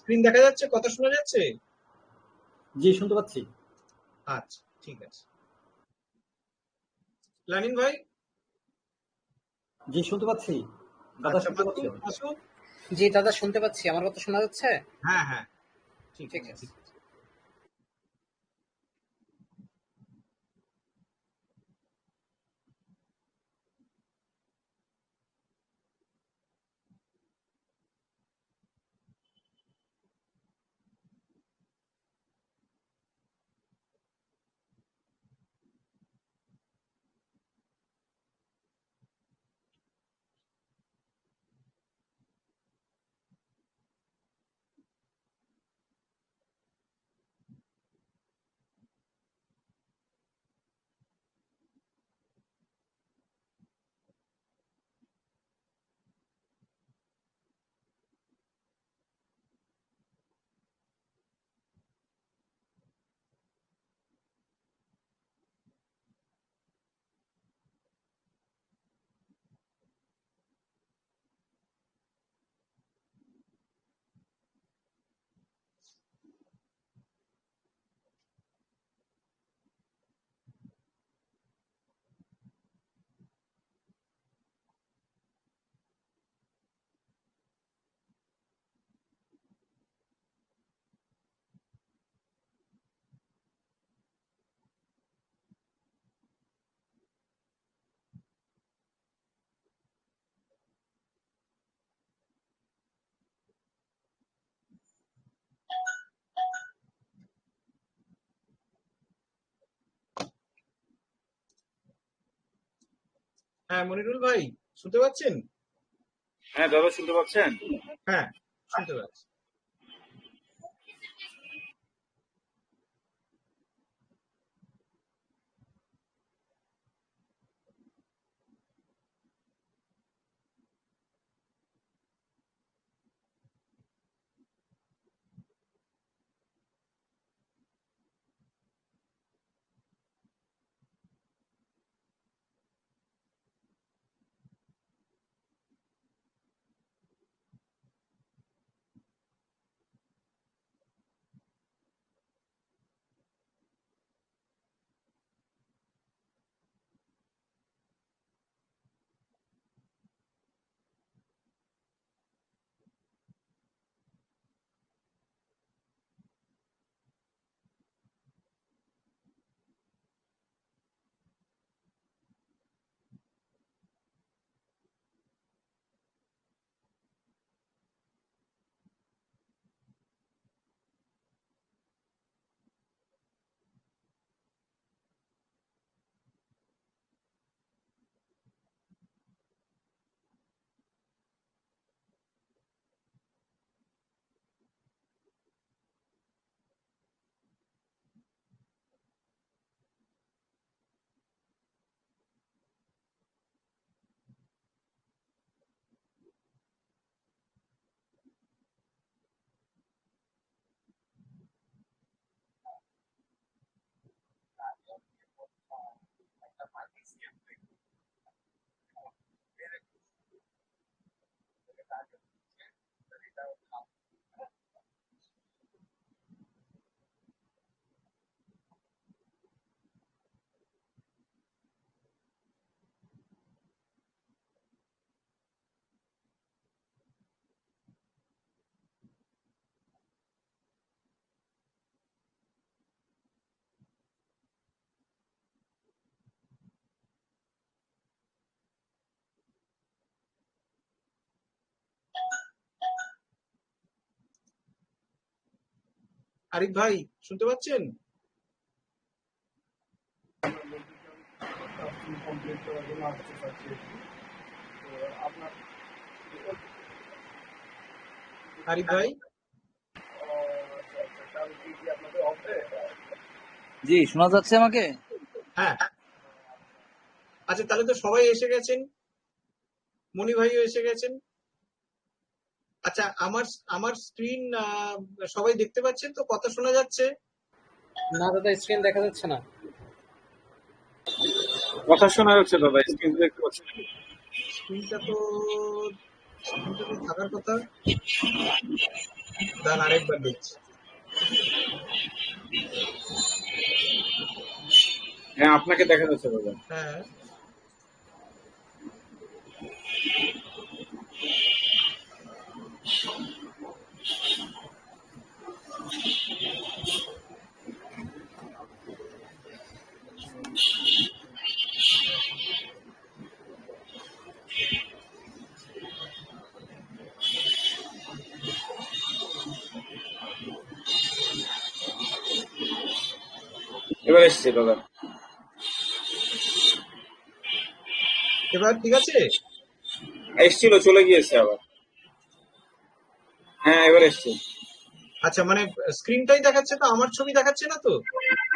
Screen দেখা যাচ্ছে? কথা শোনা যাচ্ছে? জি, শুনতে পাচ্ছি। আচ্ছা, ঠিক আছে। লানিন ভাই? জি, শুনতে পাচ্ছি। দাদা আচ্ছা, শুনতে পাচ্ছি। মাসুদ মাসুদ? জি দাদা শুনতে পাচ্ছি। আমার কথা শোনা যাচ্ছে? হ্যাঁ হ্যাঁ, ঠিক ঠিক আছে আছে। ঠিক আছে। হ্যাঁ মনিরুল ভাই, শুনতে পাচ্ছেন? হ্যাঁ দাদা শুনতে পাচ্ছেন? হ্যাঁ, শুনতে পাচ্ছি। আরিফ ভাই, শুনতে পাচ্ছেন? আরিফ ভাই? জি, শোনা যাচ্ছে আমাকে? হ্যাঁ। আচ্ছা, তাহলে তো সবাই এসে গেছেন, মনি ভাইও এসে গেছেন। আচ্ছা, আমার আমার স্ক্রিন সবাই দেখতে পাচ্ছেন তো? কথা শোনা যাচ্ছে? না দাদা, স্ক্রিন দেখা যাচ্ছে না। কথা শোনা যাচ্ছে দাদা, স্ক্রিন দেখতে পাচ্ছি না। স্ক্রিনটা তো থাকার কথা। দাঁড়ান আরেকবার দেখছি। হ্যাঁ, আপনাকে দেখা যাচ্ছে দাদা। হ্যাঁ, এবার এসছে দাদা। এবার ঠিক আছে। এসছিল, চলে গিয়েছে আবার। হ্যাঁ, এবার এসছে। আচ্ছা, মানে স্ক্রিনটাই দেখাচ্ছে তো, আমার ছবি দেখাচ্ছে না তো?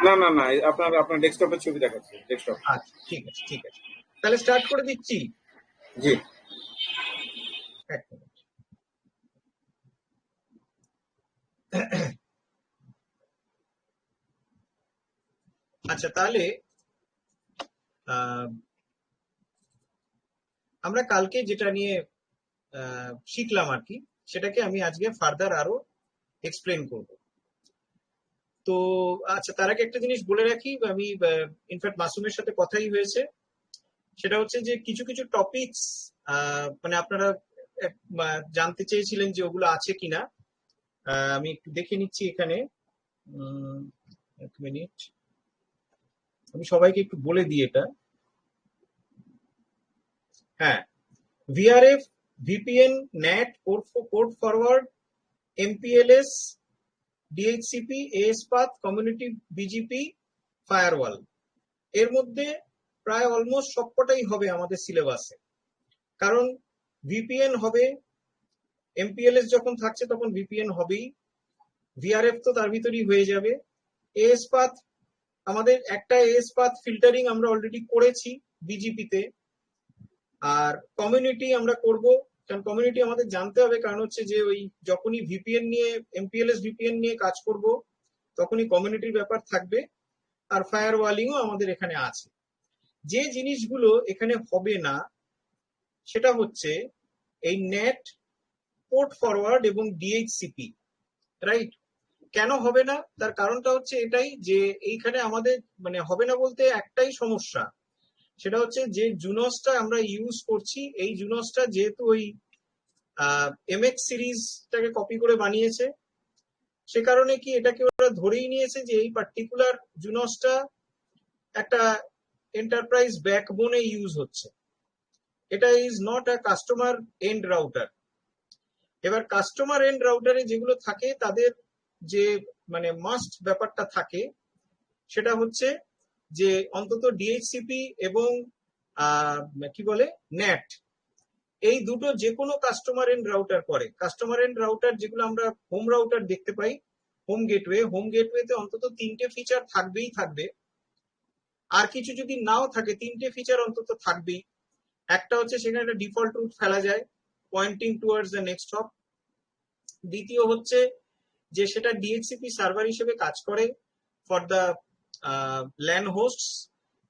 না না না, আপনার আপনার ডেস্কটপের ছবি দেখাচ্ছে, ডেস্কটপ। আচ্ছা, ঠিক আছে ঠিক আছে, তাহলে স্টার্ট করে দিচ্ছি। জি। এক মিনিট। আচ্ছা, তাহলে আহ, আমরা কালকে যেটা নিয়ে শিখলাম আর কি, সেটাকে আমি আজকে ফার্দার আরো এক্সপ্লেন করব। তো আচ্ছা, তার আগে একটা জিনিস বলে রাখি, আমি ইনফ্যাক্ট মাসুমের সাথে কথাই হয়েছে, সেটা হচ্ছে যে কিছু কিছু টপিকস মানে আপনারা জানতে চেয়েছিলেন যে ওগুলো আছে কিনা। আমি একটু দেখে নিচ্ছি এখানে। এক মিনিট, আমি সবাইকে একটু বলে দিই এটা। হ্যাঁ, VRF, VPN, NAT, port forward, MPLS, DHCP, AS path, community BGP, firewall, এর মধ্যে প্রায় অলমোস্ট সবকটাই হবে আমাদের সিলেবাসে। কারণ ভিপিএন হবে, এমপিএলএস যখন থাকছে তখন ভিপিএন হবেই, ভিআরএফ তো তার ভিতরেই হয়ে যাবে। এএসপাথ, আমাদের একটা এএসপাথ ফিল্টারিং আমরা অলরেডি করেছি বিজিপিতে। আর কমিউনিটি আমরা করব, কারণ কমিউনিটি আমাদের জানতে হবে, কারণ হচ্ছে যে ওই যখনই ভিপিএন নিয়ে, এমপিএলএস ভিপিএন নিয়ে কাজ করব তখনই কমিউনিটির ব্যাপার থাকবে। আর ফায়ার ওয়ালিংও আমাদের এখানে আছে। যে জিনিসগুলো এখানে হবে না সেটা হচ্ছে এই নেট, পোর্ট ফরওয়ার্ড এবং ডিএইচসিপি, রাইট? কেন হবে না তার কারণটা হচ্ছে এটাই যে এইখানে আমাদের মানে হবে না বলতে একটাই সমস্যা, সেটা হচ্ছে যে জুনসটা আমরা ইউজ করছি, এই জুনসটা যেহেতু ওই এমএক্স সিরিজটাকে কপি করে বানিয়েছে, সে কারণে কি এটাকে ওরা ধরেই নিয়েছে যে এই পার্টিকুলার জুনসটা একটা এন্টারপ্রাইজ ব্যাকবোনে ইউজ হচ্ছে। এটা is not a customer end router. এবার কাস্টমার এন্ড রাউটারে যেগুলো থাকে তাদের যে মানে মাস্ট ব্যাপারটা থাকে সেটা হচ্ছে যে অন্তত ডিএইচসিপি এবং কি বলে ন্যাট, এই দুটো যে কোনো কাস্টমার এন্ড রাউটার করে। কাস্টমার এন্ড রাউটার যেগুলো আমরা হোম রাউটার দেখতে পাই, হোম গেটওয়েতে অন্তত তিনটে ফিচার থাকবেই থাকবে। আর কিছু যদি নাও থাকে, তিনটে ফিচার অন্তত থাকবেই। একটা হচ্ছে সেখানে একটা ডিফল্ট রুট ফেলা যায় pointing towards the next hop. দ্বিতীয় হচ্ছে যে সেটা ডিএইচসিপি সার্ভার হিসেবে কাজ করে ফর দ্য ল্যান হোস্টস,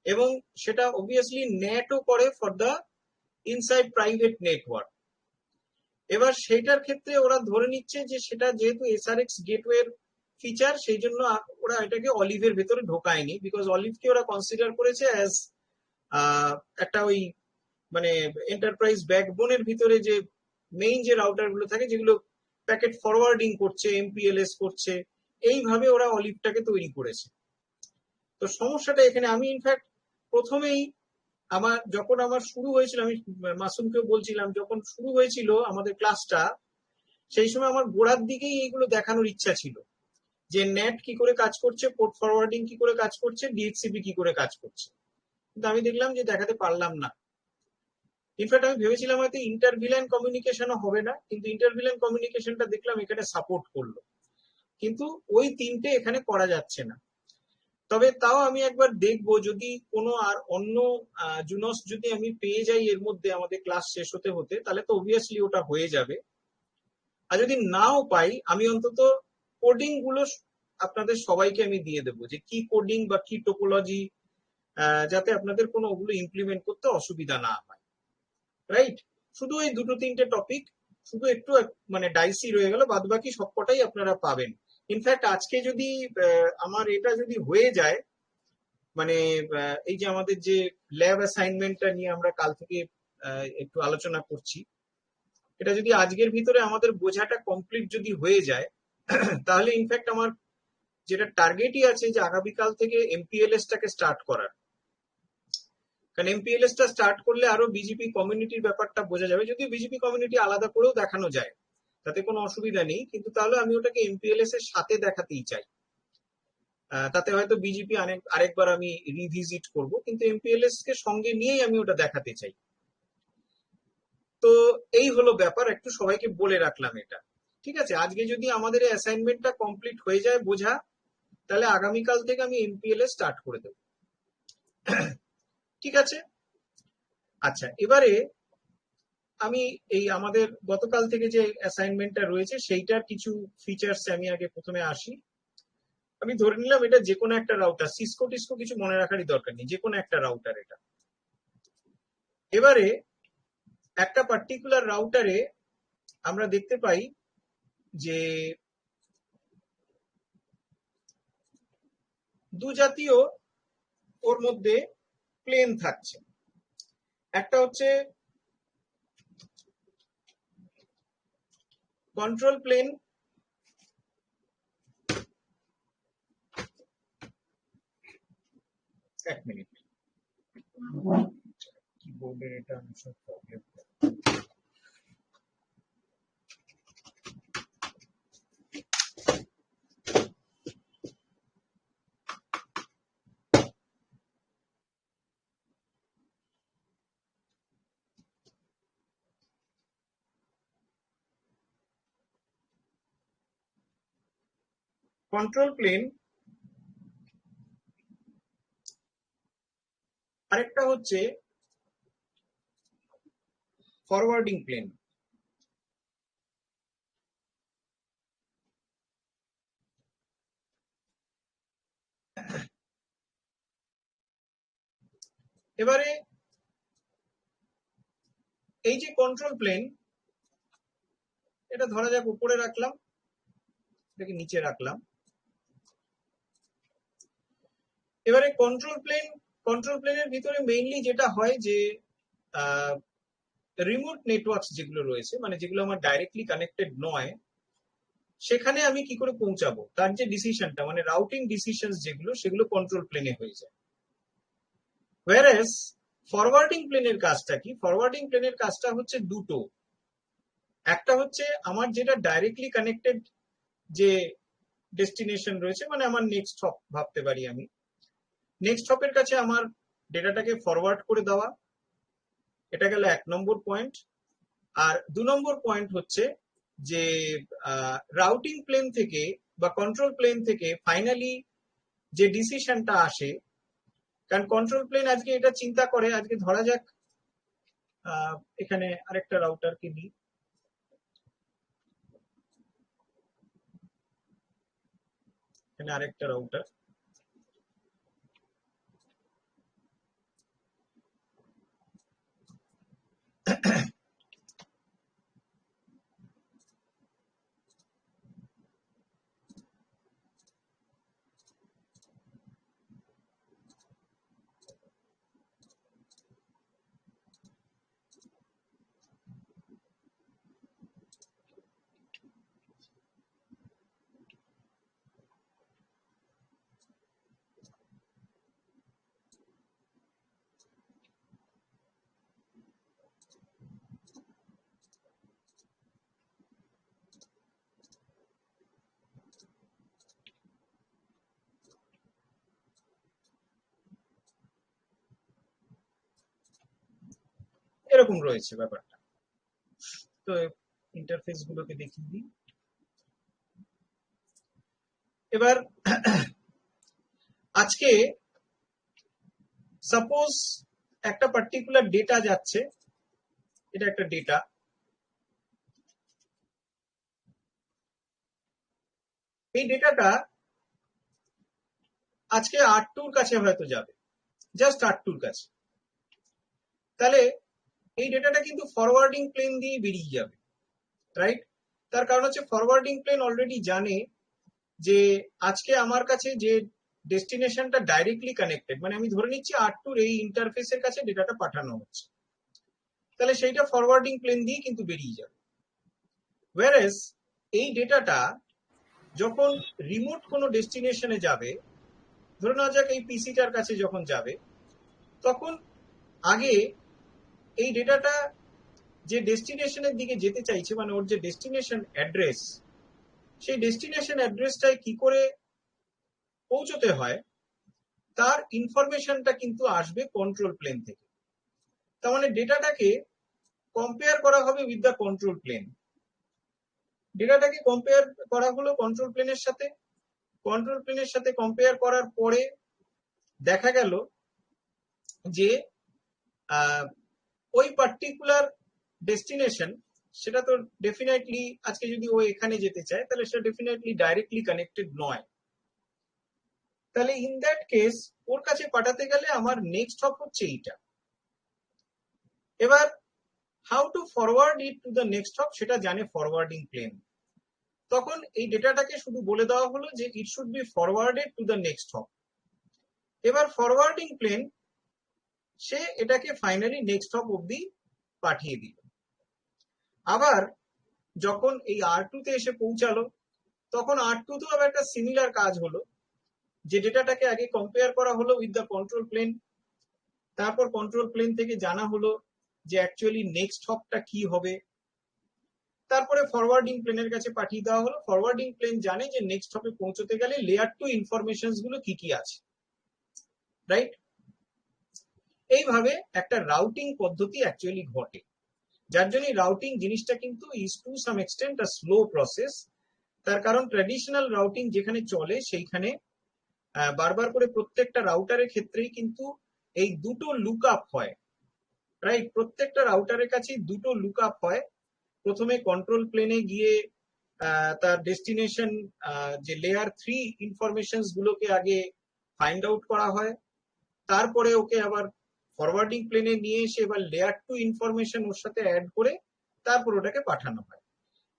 এবং সেটা অবভিয়াসলি নেটও করে for the inside private network. এবার সেটার ক্ষেত্রে ওরা ধরে নিচ্ছে যে সেটা যেহেতু এসআরএক্স গেটওয়ের ফিচার, সেই জন্য ওরা এটাকে অলিভের ভেতরে ঢোকায়নি, বিকজ অলিভকে ওরা কনসিডার করেছে অ্যাজ একটা ওই মানে এন্টারপ্রাইজ ব্যাকবোনের ভিতরে যে মেইন যে রাউটার গুলো থাকে যেগুলো প্যাকেট ফরওয়ার্ডিং করছে, এমপিএলএস করছে, এইভাবে ওরা অলিভটাকে তৈরি করেছে। তো সমস্যাটা এখানে, আমি ইনফ্যাক্ট প্রথমেই যখন আমার শুরু হয়েছিল, আমি মাসুমকেও বলছিলাম, যখন শুরু হয়েছিল আমাদের ক্লাসটা সেই সময় আমার গোড়ার দিকেই এইগুলো দেখানোর ইচ্ছা ছিল যে নেট কি করে কাজ করছে, পোর্ট ফরওয়ার্ডিং কি করে কাজ করছে, ডিএইচসিপি কি করে কাজ করছে, কিন্তু আমি দেখলাম যে দেখাতে পারলাম না। ইনফ্যাক্ট আমি ভেবেছিলাম হয়তো ইন্টারভিলেন কমিউনিকেশনও হবে না, কিন্তু ইন্টারভিলেন কমিউনিকেশনটা দেখলাম এখানে সাপোর্ট করলো, কিন্তু ওই তিনটে এখানে করা যাচ্ছে না। তবে তাও আমি একবার দেখবো যদি কোনো আর অন্য জুনস যদি আমি পেয়ে যাই এর মধ্যে আমাদের ক্লাস শেষ হতে হতে, তাহলে তো অবভিয়াসলি ওটা হয়ে যাবে। আর যদি নাও পাই আমি অন্তত কোডিং গুলো আপনাদের সবাইকে আমি দিয়ে দেবো, যে কি কোডিং বা কি টোপোলজি, যাতে আপনাদের কোনো ওগুলো ইমপ্লিমেন্ট করতে অসুবিধা না হয়, রাইট? শুধু এই দুটো তিনটে টপিক শুধু একটু মানে ডাইসি রয়ে গেল, বাদ বাকি সবকটাই আপনারা পাবেন। ইনফ্যাক্ট আজকে যদি আমার এটা যদি হয়ে যায়, মানে এই যে আমাদের যে ল্যাব অ্যাসাইনমেন্টটা নিয়ে আমরা কাল থেকে একটু আলোচনা করছি, এটা যদি আজকের ভিতরে আমাদের বোঝাটা কমপ্লিট যদি হয়ে যায়, তাহলে ইনফ্যাক্ট আমার যেটা টার্গেটই আছে যে আগামীকাল থেকে এমপিএলএস টাকে স্টার্ট করার। কারণ এমপিএলএস টা স্টার্ট করলে আরো বিজেপি কমিউনিটির ব্যাপারটা বোঝা যাবে, যদিও বিজেপি কমিউনিটি আলাদা করেও দেখানো যায়, তাতে কোনো অসুবিধা নেই, কিন্তু তাহলে আমি ওটাকে এমপিএলএস এর সাথে দেখাতেই চাই। তাতে হয়তো বিজেপি আরেকবার আমি রিভিজিট করব, কিন্তু এমপিএলএস কে সঙ্গে নিয়েই আমি ওটা দেখাতে চাই। তো এই হলো ব্যাপার, একটু সবাইকে বলে রাখলাম এটা। ঠিক আছে, আজকে যদি আমাদের এই অ্যাসাইনমেন্টটা কমপ্লিট হয়ে যায় বোঝা, তাহলে আগামীকাল থেকে আমি এমপিএলএস স্টার্ট করে দেব। ঠিক আছে, আচ্ছা এবারে আমি এই আমাদের গতকাল থেকে যে অ্যাসাইনমেন্টটা রয়েছে সেইটার কিছু ফিচার্স আমি আগে প্রথমে আসি। আমি ধরে নিলাম এটা যে কোনো একটা রাউটার, সিসকো টিসকো কিছু মনে রাখারই দরকার নেই, যে কোনো একটা রাউটার এটা। এবারে একটা পার্টিকুলার রাউটারে আমরা দেখতে পাই যে দু জাতীয় ওর মধ্যে প্লেন থাকছে। একটা হচ্ছে কন্ট্রোল প্লেন, এক মিনিট, কিবোর্ডের এটা সব প্রবলেম। কন্ট্রোল প্লেন, আরেকটা হচ্ছে ফরওয়ার্ডিং প্লেন। এবারে এই যে কন্ট্রোল প্লেন, এটা ধরা যাক উপরে রাখলাম, এটাকে নিচে রাখলাম। এবারে কন্ট্রোল প্লেনের ভিতরে মেইনলি যেটা হয় যে রিমোট নেটওয়ার্কস যেগুলো রয়েছে, মানে যেগুলো আমার ডাইরেক্টলি কানেক্টেড নয়, সেখানে আমি কি করে পৌঁছাবো তার যে ডিসিশনটা, মানে রাউটিং ডিসিশনস যেগুলো, সেগুলো কন্ট্রোল প্লেনে হয়ে যায়। হোয়ারএস ফরওয়ার্ডিং প্লেনের কাজটা কি? ফরওয়ার্ডিং প্লেনের কাজটা হচ্ছে দুটো। একটা হচ্ছে আমার যেটা ডাইরেক্টলি কানেক্টেড যে ডেস্টিনেশন রয়েছে, মানে আমার নেক্সট হপ ভাবতে পারি আমি, নেক্সট হপের কাছে আমার ডেটাটাকে ফরওয়ার্ড করে দেওয়া, এটা গেল 1 নম্বর পয়েন্ট। আর 2 নম্বর পয়েন্ট হচ্ছে যে রাউটিং প্লেন থেকে বা কন্ট্রোল প্লেন থেকে ফাইনালি যে ডিসিশনটা আসে, কারণ কন্ট্রোল প্লেন আজকে এটা চিন্তা করে, আজকে ধরা যাক এখানে আরেকটা রাউটারকে নিই, এখানে আরেকটা রাউটার, এরকম রয়েছে ব্যাপারটা। তো ইন্টারফেস গুলোকে দেখিয়ে দিই। এবার আজকে সাপোজ একটা পার্টিকুলার ডেটা যাচ্ছে, এটা একটা ডেটা, এই ডেটাটা আজকে R2 এর কাছে হয়তো যাবে, জাস্ট R2 এর কাছে। তাহলে এই ডেটাটা কিন্তু ফরওয়ার্ডিং প্লেন দিয়ে বেরিয়ে যাবে। রাইট? তার কারণ হচ্ছে ফরওয়ার্ডিং প্লেন অলরেডি জানে যে আজকে আমার কাছে যে ডেস্টিনেশনটা ডাইরেক্টলি কানেক্টেড, মানে আমি ধরে নিচ্ছি R2 এর এই ইন্টারফেসের কাছে ডেটাটা পাঠানো হচ্ছে, তাহলে সেইটা ফরওয়ার্ডিং প্লেন দিয়ে কিন্তু বেরিয়ে যাবে। ওয়ারেস এই ডেটাটা যখন রিমোট কোনো ডেস্টিনেশনে যাবে, ধরে নেওয়া যাক এই পিসিটার কাছে যখন যাবে, তখন আগে এই ডেটাটা যে ডেস্টিনেশনের দিকে যেতে চাইছে, মানে ওর যে ডেস্টিনেশন অ্যাড্রেস, সেই ডেস্টিনেশন অ্যাড্রেসটায় কি করে পৌঁছতে হয় তার ইনফরমেশনটা কিন্তু আসবে কন্ট্রোল প্লেন থেকে। তার মানে ডেটাটাকে কম্পেয়ার করা হবে উইথ দ্য কন্ট্রোল প্লেন। ডেটাটাকে কম্পেয়ার করা হলো কন্ট্রোল প্লেনের সাথে। কন্ট্রোল প্লেনের সাথে কম্পেয়ার করার পরে দেখা গেল যে ওই পার্টিকুলার ডেস্টিনেশন, সেটা তো ডেফিনেটলি আজকে যদি ও এখানে যেতে চায় তাহলে সেটা ডেফিনেটলি ডাইরেক্টলি কানেক্টেড নয়। তাহলে ইন দ্যাট কেস ওর কাছে পাঠাতে গেলে আমার নেক্সট হপ হচ্ছে এইটা। এবার how to forward it to the next hop সেটা জানে ফরওয়ার্ডিং প্লেন। তখন এই ডেটাটাকে শুধু বলে দেওয়া হলো যে it should be forwarded to the next hop. এবার ফরওয়ার্ডিং প্লেন সে এটাকে ফাইনালি নেক্সট হপ অব্দি পাঠিয়ে দিল। আবার যখন এই R2 তে এসে পৌঁছালো, তখন R2 তো আবার একটা সিমিলার কাজ হলো, যে ডেটাটাকে আগে কম্পেয়ার করা হলো উইথ দ্য কন্ট্রোল প্লেন, তারপর কন্ট্রোল প্লেন থেকে জানা হলো যে অ্যাকচুয়ালি নেক্সট হপটা কি হবে, তারপরে ফরওয়ার্ডিং প্লেনের কাছে পাঠিয়ে দেওয়া হলো। ফরওয়ার্ডিং প্লেন জানে যে নেক্সট হপে পৌঁছতে গেলে লেয়ার 2 ইনফরমেশনস গুলো কি কি আছে, রাইট? এইভাবে একটা রাউটিং পদ্ধতি অ্যাকচুয়ালি ঘটে, যার জন্য রাউটিং জিনিসটা কিন্তু is to some extent a slow process. তার কারণ ট্র্যাডিশনাল রাউটিং যেখানে চলে সেইখানে বারবার করে প্রত্যেকটা রাউটারের ক্ষেত্রেই কিন্তু এই দুটো লুক আপ হয়, রাইট? প্রত্যেকটা রাউটারের কাছে দুটো লুক আপ হয়। প্রথমে কন্ট্রোল প্লেনে গিয়ে তার ডেস্টিনেশন যে লেয়ার 3 ইনফরমেশনস গুলোকে আগে ফাইন্ড আউট করা হয়, তারপরে ওকে আবার ফরওয়ার্ডিং প্লেনে নিয়ে এসে এবার লেয়ার 2 ইনফরমেশন ওর সাথে অ্যাড করে তারপর ওটাকে পাঠানো হয়।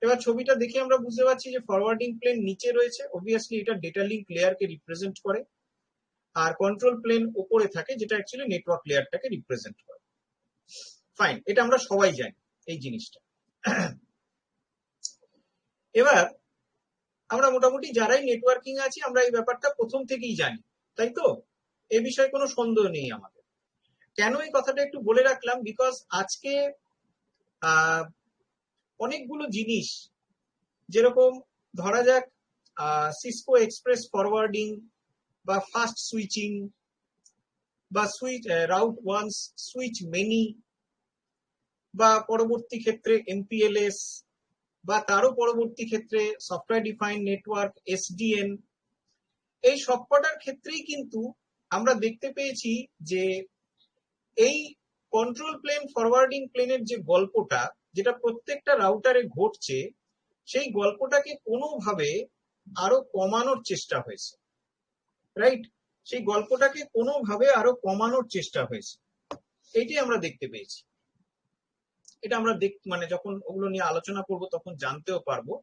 এবার ছবিটা দেখে আমরা বুঝতে পারছি যে ফরওয়ার্ডিং প্লেন নিচে রয়েছে, অবভিয়াসলি এটা ডেটা লিঙ্ক লেয়ারকে রিপ্রেজেন্ট করে, আর কন্ট্রোল প্লেন উপরে থাকে যেটা অ্যাকচুয়ালি নেটওয়ার্ক লেয়ারটাকে রিপ্রেজেন্ট করে। ফাইন, এটা আমরা সবাই জানি এই জিনিসটা। এবার আমরা মোটামুটি যারাই নেটওয়ার্কিং আছি আমরা এই ব্যাপারটা প্রথম থেকেই জানি, তাই তো? এ বিষয়ে কোনো সন্দেহ নেই আমাদের। কেন এই কথাটা একটু বলে রাখলাম, বিকজ আজকে অনেকগুলো জিনিস, যেরকম ধরা যাক সিসকো এক্সপ্রেস ফরওয়ার্ডিং বা ফাস্ট সুইচিং বা রাউট ওয়ান্স সুইচ মেনি, বা পরবর্তী ক্ষেত্রে এমপিএলএস, বা তারও পরবর্তী ক্ষেত্রে সফটওয়্যার ডিফাইন্ড নেটওয়ার্ক এসডিএন, এই সবকটার ক্ষেত্রেই কিন্তু আমরা দেখতে পেয়েছি যে এই কন্ট্রোল প্লেন ফরওয়ার্ডিং প্লেনের যে গল্পটা, যেটা প্রত্যেকটা রাউটারে ঘটছে, সেই গল্পটাকে কোনোভাবে আরো কমানোর চেষ্টা হয়েছে, রাইট? সেই গল্পটাকে কোনোভাবে আরো কমানোর চেষ্টা হয়েছে, এইটাই আমরা দেখতে পেয়েছি। এটা আমরা মানে যখন ওগুলো নিয়ে আলোচনা করব তখন জানতেও পারবো।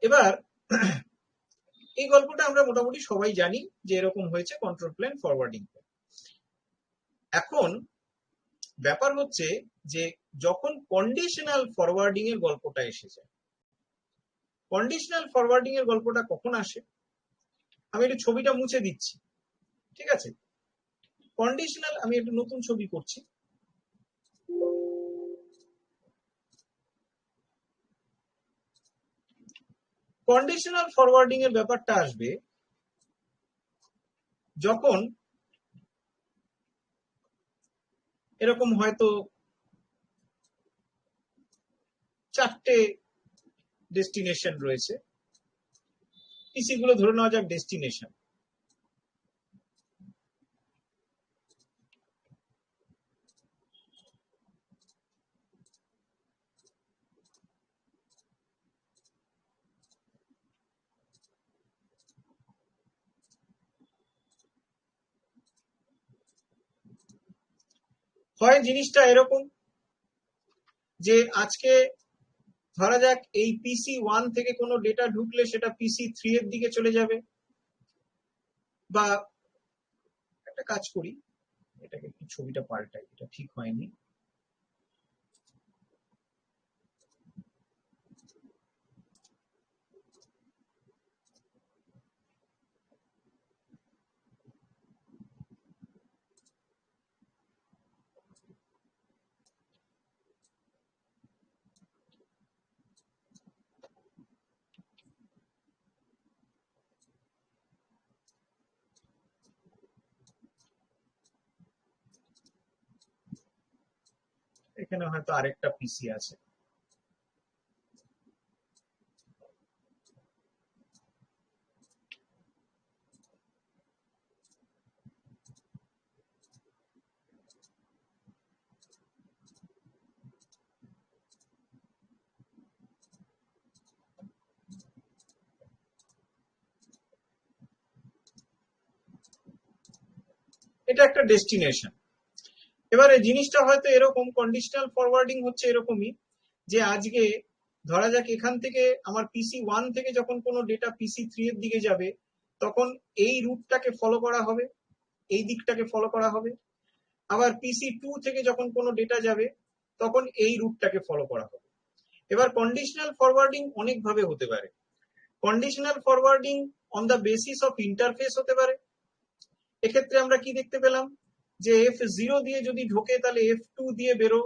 এবার এই গল্পটা আমরা মোটামুটি সবাই জানি যে এরকম হয়েছে কন্ট্রোল প্লেন ফরওয়ার্ডিং। এখন ব্যাপার হচ্ছে যে যখন কন্ডিশনাল ফরওয়ার্ডিং এর গল্পটা এসে যায়, কন্ডিশনাল ফরওয়ার্ডিং এর গল্পটা কখন আসে? আমি একটু ছবিটা মুছে দিচ্ছি, ঠিক আছে? কন্ডিশনাল, আমি একটু নতুন ছবি করছি। কন্ডিশনাল ফরওয়ার্ডিং এর ব্যাপারটা আসবে যখন এরকম হয়তো 4টে ডেস্টিনেশন রয়েছে, পিসি গুলো ধরে নেওয়া যাক ডেস্টিনেশন। হয় জিনিসটা এরকম যে আজকে ধরা যাক এই PC1 থেকে কোনো ডেটা ঢুকলে সেটা PC3 এর দিকে চলে যাবে, বা একটা কাজ করি, এটাকে একটু ছবিটা পাল্টাই, এটা ঠিক হয়নি। এখানে হয়তো আরেকটা পিসি আছে। এটা একটা ডেস্টিনেশন। এবারে জিনিসটা হয়তো এরকম, কন্ডিশনাল ফরওয়ার্ডিং হচ্ছে এরকমই, যে আজকে ধরা যাক এখান থেকে আমার PC1 থেকে যখন কোনো ডেটা PC3 এর দিকে যাবে, তখন এই রুটটাকে ফলো করা হবে, এই দিকটাকে ফলো করা হবে। আবার PC2 থেকে যখন কোনো ডেটা যাবে, তখন এই রুটটাকে ফলো করা হবে। এবার কন্ডিশনাল ফরওয়ার্ডিং অনেক ভাবে হতে পারে। Conditional forwarding on the basis of interface হতে পারে। এক্ষেত্রে আমরা কি দেখতে পেলাম, যে F0 দিয়ে যদি ঢোকে তাহলে F2 দিয়ে বেরো,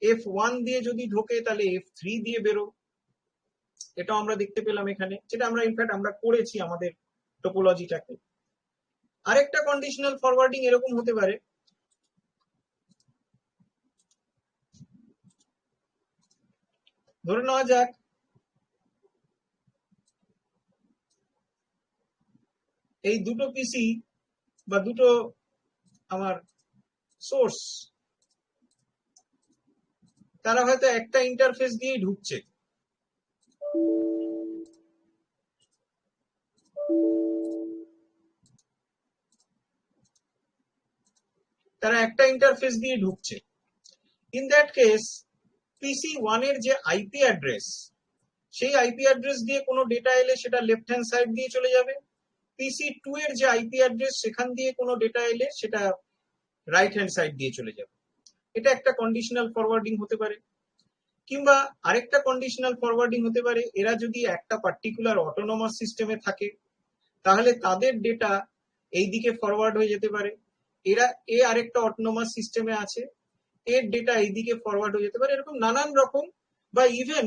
F1 দিয়ে যদি ঢোকে তাহলে F3 দিয়ে বেরো। এটা আমরা দেখতে পেলাম এখানে, যেটা আমরা ইনফ্যাক্ট আমরা করেছি আমাদের টোপোলজিটাকে। আরেকটা কন্ডিশনাল ফরওয়ার্ডিং এরকম হতে পারে, ধরে নেওয়া যাক এই দুটো পিসি বা দুটো আমার সোর্স, তারা হয়তো একটা ইন্টারফেস দিয়েই ঢুকছে। তারা একটা ইন্টারফেস দিয়ে ঢুকছে। ইন দ্যাট কেস PC1 এর যে আইপি অ্যাড্রেস, সেই আইপি অ্যাড্রেস দিয়ে কোনো ডেটা এলে সেটা লেফট হ্যান্ড সাইড দিয়ে চলে যাবে। PC2 এর যে আইপি অ্যাড্রেস, সেখান দিয়ে কোনো ডেটা এলে সেটা রাইট হ্যান্ড সাইড দিয়ে চলে যাবে। এটা একটা কন্ডিশনাল ফরওয়ার্ডিং হতে পারে। কিংবা আরেকটা কন্ডিশনাল ফরওয়ার্ডিং হতে পারে, এরা যদি একটা পার্টিকুলার অটোনোমাস সিস্টেমে থাকে, তাহলে তাদের ডেটা এই দিকে ফরওয়ার্ড হয়ে যেতে পারে। এরা আরেকটা অটোনোমাস সিস্টেমে আছে, এর ডেটা এইদিকে ফরওয়ার্ড হয়ে যেতে পারে। এরকম নানান রকম, বা ইভেন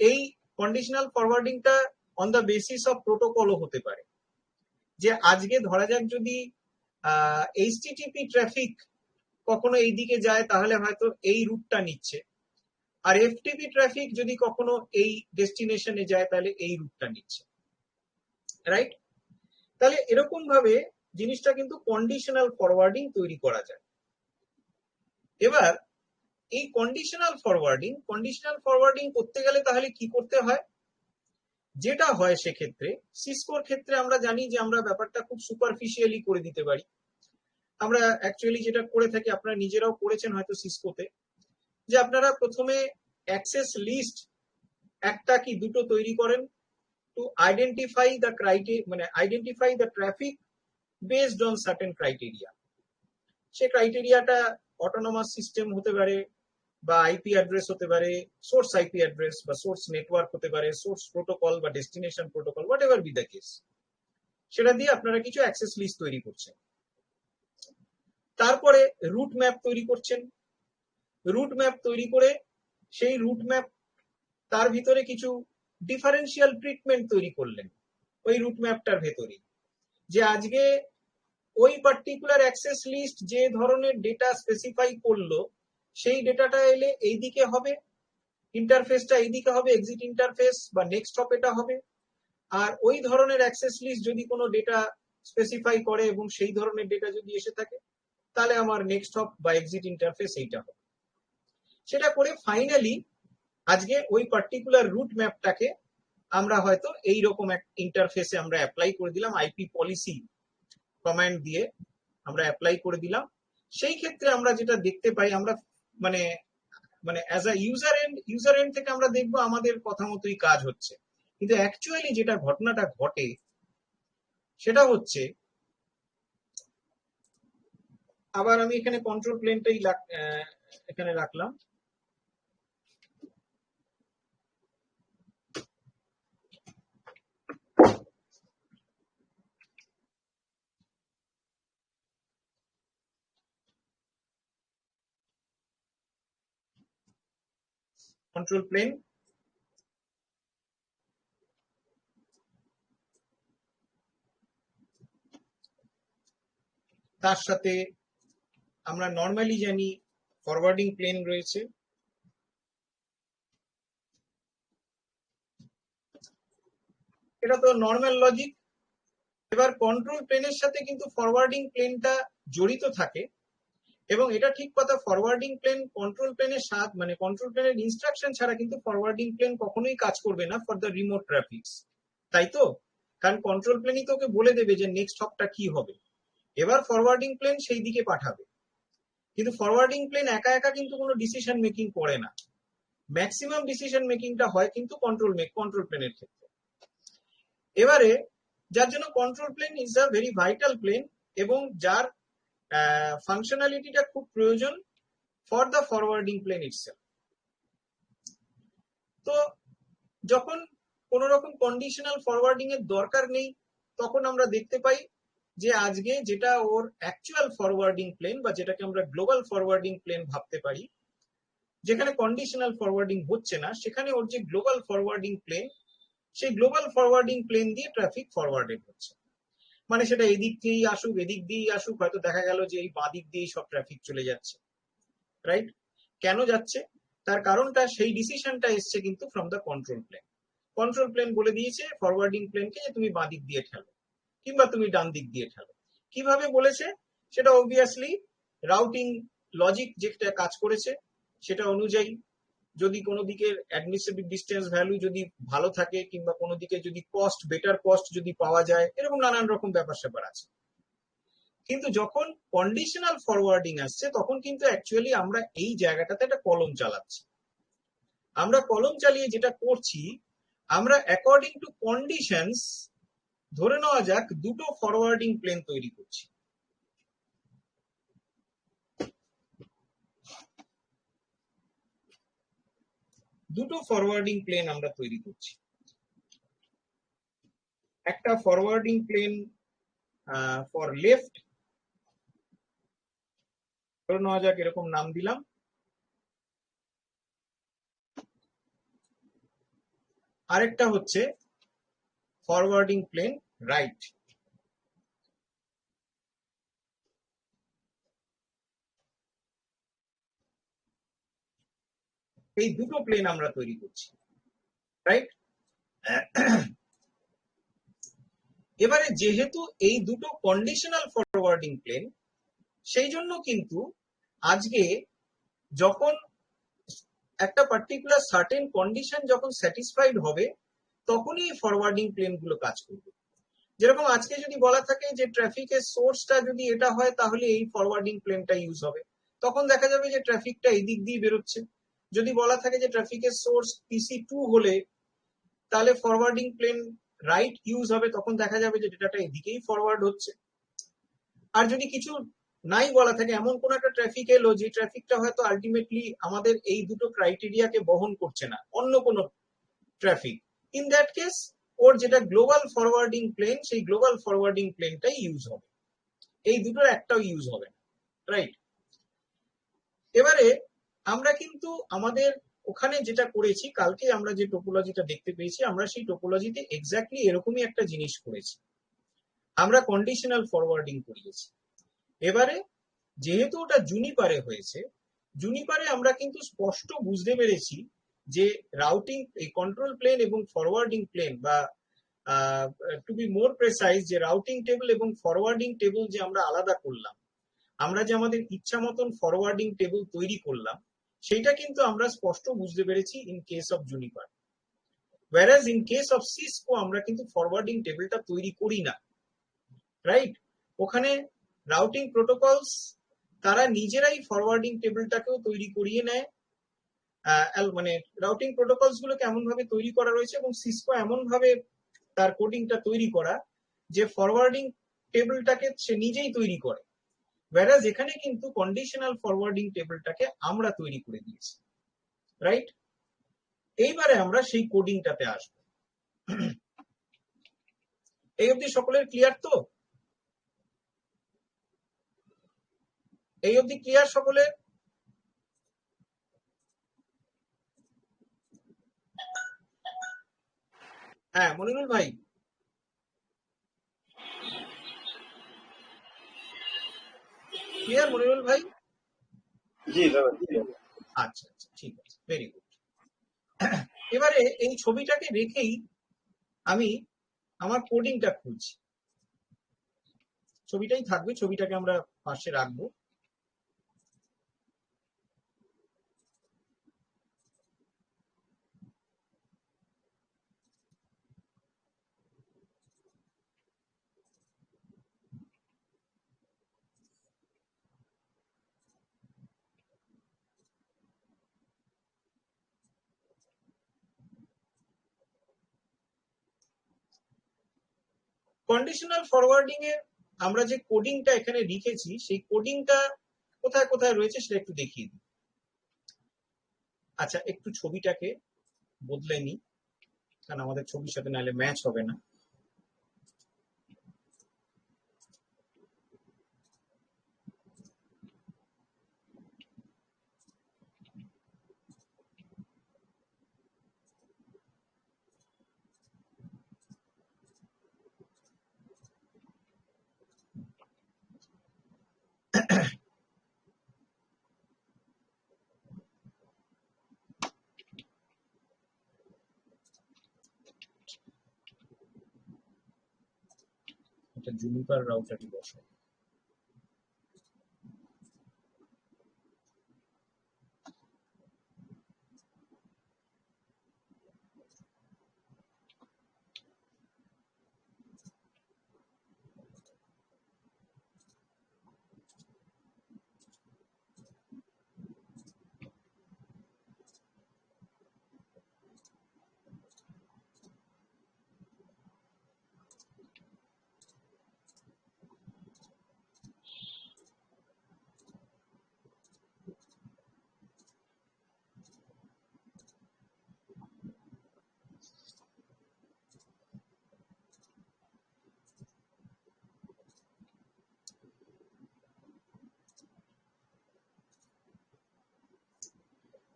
এই কন্ডিশনাল ফরওয়ার্ডিংটা অন দ্য বেসিস অফ প্রোটোকলও হতে পারে। যে আজকে ধরা যাক যদি HTTP ট্রাফিক কখনো এইদিকে যায়, তাহলে হয়তো এই রুটটা নিচ্ছে, আর FTP ট্রাফিক যদি কখনো এই ডেস্টিনেশনে যায়, তাহলে এই রুটটা নিচ্ছে, রাইট? তাহলে এরকম ভাবে জিনিসটা কিন্তু কন্ডিশনাল ফরওয়ার্ডিং তৈরি করা যায়। এবার এই কন্ডিশনাল ফরওয়ার্ডিং করতে গেলে তাহলে কি করতে হয়? যেটা হয় সেক্ষেত্রে, সিসকোর ক্ষেত্রে আমরা জানি যে আমরা ব্যাপারটা খুব সুপারফিশিয়ালি করে দিতে পারি। আমরা অ্যাকচুয়ালি যেটা করে থাকি, আপনারা নিজেরাও করেছেন হয়তো সিসকোতে, যে আপনারা প্রথমে অ্যাক্সেস লিস্ট একটা কি দুটো তৈরি করেন to identify the identify the traffic based on certain criteria. সে ক্রাইটেরিয়াটা অটোনোমাস সিস্টেম হতে পারে, বা আইপি অ্যাড্রেস হতে পারে, সোর্স আইপি অ্যাড্রেস বা সোর্স নেটওয়ার্ক হতে পারে, সোর্স প্রোটোকল বা destination protocol, whatever be the case. সেটা দিয়ে আপনারা কিছু অ্যাক্সেস লিস্ট তৈরি করছেন। তারপরে রুট ম্যাপ তৈরি করছেন। রুট ম্যাপ তৈরি করে সেই রুট ম্যাপ, তার ভিতরে কিছু ডিফারেন্সিয়াল ট্রিটমেন্ট তৈরি করলেন ওই রুট ম্যাপটার ভেতরে, যে আজকে ওই পার্টিকুলার অ্যাক্সেস লিস্ট যে ধরনের ডেটা স্পেসিফাই করলো, সেই ডেটাটা এলে এইদিকে হবে, ইন্টারফেসটা এইদিকে হবে, এক্সিট ইন্টারফেস বা নেক্সট হপ এটা হবে। আর ওই ধরনের অ্যাক্সেস লিস্ট যদি কোনো ডেটা স্পেসিফাই করে এবং সেই ধরনের ডেটা যদি এসে থাকে, তাহলে আমার নেক্সট হপ বা এক্সিট ইন্টারফেস এইটা হবে। সেটা করে ফাইনালি আজকে ওই পার্টিকুলার রুট ম্যাপটাকে আমরা হয়তো এইরকম এক ইন্টারফেসে আমরা অ্যাপ্লাই করে দিলাম, আইপি পলিসি কমান্ড দিয়ে আমরা অ্যাপ্লাই করে দিলাম। সেই ক্ষেত্রে আমরা যেটা দেখতে পাই, আমরা মানে মানে অ্যাজ আ ইউজার এন্ড থেকে আমরা দেখবো আমাদের কথা মতোই কাজ হচ্ছে, কিন্তু অ্যাকচুয়ালি যেটা ঘটনাটা ঘটে সেটা হচ্ছে, আবার আমি এখানে কন্ট্রোল প্লেনটাই এখানে রাখলাম। কন্ট্রোল প্লেন, তার সাথে আমরা নর্মালি জানি ফরওয়ার্ডিং প্লেন রয়েছে, এটা তো নর্মাল লজিক। এবার কন্ট্রোল প্লেনের সাথে কিন্তু ফরওয়ার্ডিং প্লেনটা জড়িত থাকে, এবং এটা ঠিক কথা, ফরওয়ার্ডিং প্লেন কন্ট্রোল প্লেনের সাথে মানে কন্ট্রোল প্লেনের ইনস্ট্রাকশন ছাড়া কিন্তু ফরওয়ার্ডিং প্লেন কখনোই কাজ করবে না ফর দ্য রিমোট ট্রাফিকস, তাই তো? কারণ কন্ট্রোল প্লেনই তোকে বলে দেবে যে নেক্সট হপটা কি হবে, এবার ফরওয়ার্ডিং প্লেন সেই দিকে পাঠাবে। কিন্তু ফরওয়ার্ডিং প্লেন একা একা কিন্তু কোনো ডিসিশন মেকিং করে না, ম্যাক্সিমাম ডিসিশন মেকিংটা হয় কিন্তু কন্ট্রোল প্লেনের ক্ষেত্রে। এবারে যার জন্য control plane is a very vital plane, এবং যার ফাংশনালিটিটা খুব প্রয়োজন for the forwarding plane itself. তো যখন কোন রকম কন্ডিশনাল ফরওয়ার্ডিং এর দরকার নেই, তখন আমরা দেখতে পাই যে আজকে যেটা ওর অ্যাকচুয়াল ফরওয়ার্ডিং প্লেন, বা যেটাকে আমরা গ্লোবাল ফরওয়ার্ডিং প্লেন ভাবতে পারি, যেখানে কন্ডিশনাল ফরওয়ার্ডিং হচ্ছে না, সেখানে ওর যে গ্লোবাল ফরওয়ার্ডিং প্লেন, সেই গ্লোবাল ফরওয়ার্ডিং প্লেন দিয়ে ট্রাফিক ফরওয়ার্ডেড হচ্ছে। মানে সেটা এদিক দিয়েই আসুক এদিক দিয়েই আসুক, হয়তো দেখা গেল যে এই বাঁ দিক দিয়েই সব ট্রাফিক চলে যাচ্ছে, রাইট? কেন যাচ্ছে তার কারণটা, সেই ডিসিশনটা এসছে কিন্তু from the control plane. Control plane বলে দিয়েছে ফরওয়ার্ডিং প্লেনকে যে তুমি বাঁ দিক দিয়ে ঠেলো কিংবা তুমি ডান দিক দিয়ে ঠেলো। কিভাবে বলেছে সেটা অবভিয়াসলি রাউটিং লজিক যেটা কাজ করেছে সেটা অনুযায়ী, যদি কোনো দিকের অ্যাডমিসিবল ডিস্টেন্স ভ্যালু যদি ভালো থাকে, কিংবা কোনো দিকে যদি বেটার কস্ট যদি পাওয়া যায়, এরকম নানান রকম ব্যাপার স্যাপার আছে। কিন্তু যখন কন্ডিশনাল ফরওয়ার্ডিং আসছে, তখন কিন্তু অ্যাকচুয়ালি আমরা এই জায়গাটাতে একটা কলম চালাচ্ছি। আমরা কলম চালিয়ে যেটা করছি, আমরা অ্যাকর্ডিং টু কন্ডিশনস, ধরে নেওয়া যাক দুটো ফরওয়ার্ডিং প্লেন তৈরি করছি। দুটো ফরওয়ার্ডিং প্লেন আমরা তৈরি করছি। একটা ফরওয়ার্ডিং প্লেন ফর লেফট, ধরে নেওয়া যাক এরকম নাম দিলাম, আরেকটা হচ্ছে ফরওয়ার্ডিং প্লেন রাইট। এই দুটো প্লেন আমরা তৈরি করছি, রাইট? এবারে যেহেতু এই দুটো কন্ডিশনাল ফরওয়ার্ডিং প্লেন, সেই জন্য কিন্তু আজকে যখন একটা পার্টিকুলার সার্টেন কন্ডিশন যখন স্যাটিসফাইড হবে, তখনই এই ফরওয়ার্ডিং প্লেন গুলো কাজ করবে। যেরকম আজকে যদি বলা থাকে যে ট্রাফিকের সোর্সটা যদি এটা হয়, তাহলে এই ফরওয়ার্ডিং প্লেনটা ইউজ হবে, তখন দেখা যাবে যে ট্রাফিকটা এই দিক দিয়ে বেরোচ্ছে। যদি বলা থাকে যে ট্রাফিকের সোর্স PC2 হলে, তাহলে ফরওয়ার্ডিং প্লেন রাইট ইউজ হবে, তখন দেখা যাবে যে ডেটাটা এদিকেই ফরওয়ার্ড হচ্ছে। আর যদি কিছু নাই বলা থাকে, এমন কোন একটা ট্রাফিক এলো যে ট্রাফিকটা হয়তো আলটিমেটলি আমাদের এই দুটো ক্রাইটেরিয়াকে বহন করছে না, অন্য কোনো ট্রাফিক, ইন দ্যাট কেস ওর যেটা গ্লোবাল ফরওয়ার্ডিং প্লেন, সেই গ্লোবাল ফরওয়ার্ডিং প্লেনটাই ইউজ হবে, এই দুটোর একটাও ইউজ হবে না, রাইট? এবারে আমরা কিন্তু আমাদের ওখানে যেটা করেছি, কালকে আমরা যে টোপোলজিটা দেখতে পেয়েছি, আমরা সেই টোপোলজিতে এক্স্যাক্টলি এরকমই একটা জিনিস করেছি, আমরা কন্ডিশনাল ফরওয়ার্ডিং করিয়েছি। এবারে যেহেতু ওটা জুনিপারে হয়েছে, জুনিপারে আমরা কিন্তু স্পষ্ট বুঝতে পেরেছি যে রাউটিং, এই কন্ট্রোল প্লেন এবং ফরওয়ার্ডিং প্লেন, বা টু বি মোর প্রেসাইজ, যে রাউটিং টেবিল এবং ফরওয়ার্ডিং টেবিল যে আমরা আলাদা করলাম, আমরা যে আমাদের ইচ্ছা মতন ফরওয়ার্ডিং টেবিল তৈরি করলাম, সেইটা কিন্তু আমরা স্পষ্ট বুঝতে পেরেছি in case of Juniper. whereas in case of Cisco আমরা কিন্তু ফরওয়ার্ডিং টেবিলটা তৈরি করি না, রাইট? ওখানে রাউটিং প্রোটোকলস তারা নিজেরাই ফরওয়ার্ডিং টেবিলটাকেও তৈরি করিয়ে নেয়, মানে রাউটিং প্রোটোকলস গুলোকে এমন ভাবে তৈরি করা রয়েছে এবং সিসকো এমন ভাবে তার কোডিংটা তৈরি করা যে ফরওয়ার্ডিং টেবিলটাকে সে নিজেই তৈরি করে, whereas এখানে কিন্তু কন্ডিশনাল ফরওয়ার্ডিং টেবিলটাকে আমরা তৈরি করে দিয়েছি, রাইট? এইবারে আমরা সেই কোডিংটাতে আসবো। এই অবধি সকলের ক্লিয়ার তো? এই অবধি ক্লিয়ার সকলের? হ্যাঁ মনিরুল ভাই, ক্লিয়ার মনিরুল ভাই? জি দাদা, জি দাদা। আচ্ছা আচ্ছা, ঠিক আছে, ভেরি গুড। এবারে এই ছবিটাকে রেখেই আমি আমার কোডিংটা খুঁজছি। ছবিটাই থাকবে, ছবিটাকে আমরা পাশে রাখবো। কন্ডিশনাল ফরওয়ার্ডিং এ আমরা যে কোডিংটা এখানে লিখেছি সেই কোডিংটা কোথায় কোথায় রয়েছে সেটা একটু দেখিয়ে দিই। আচ্ছা, একটু ছবিটাকে বদলে নিই, কারণ আমাদের ছবির সাথে নাহলে ম্যাচ হবে না। এটা জুনিপার রাউটারটি বসাই।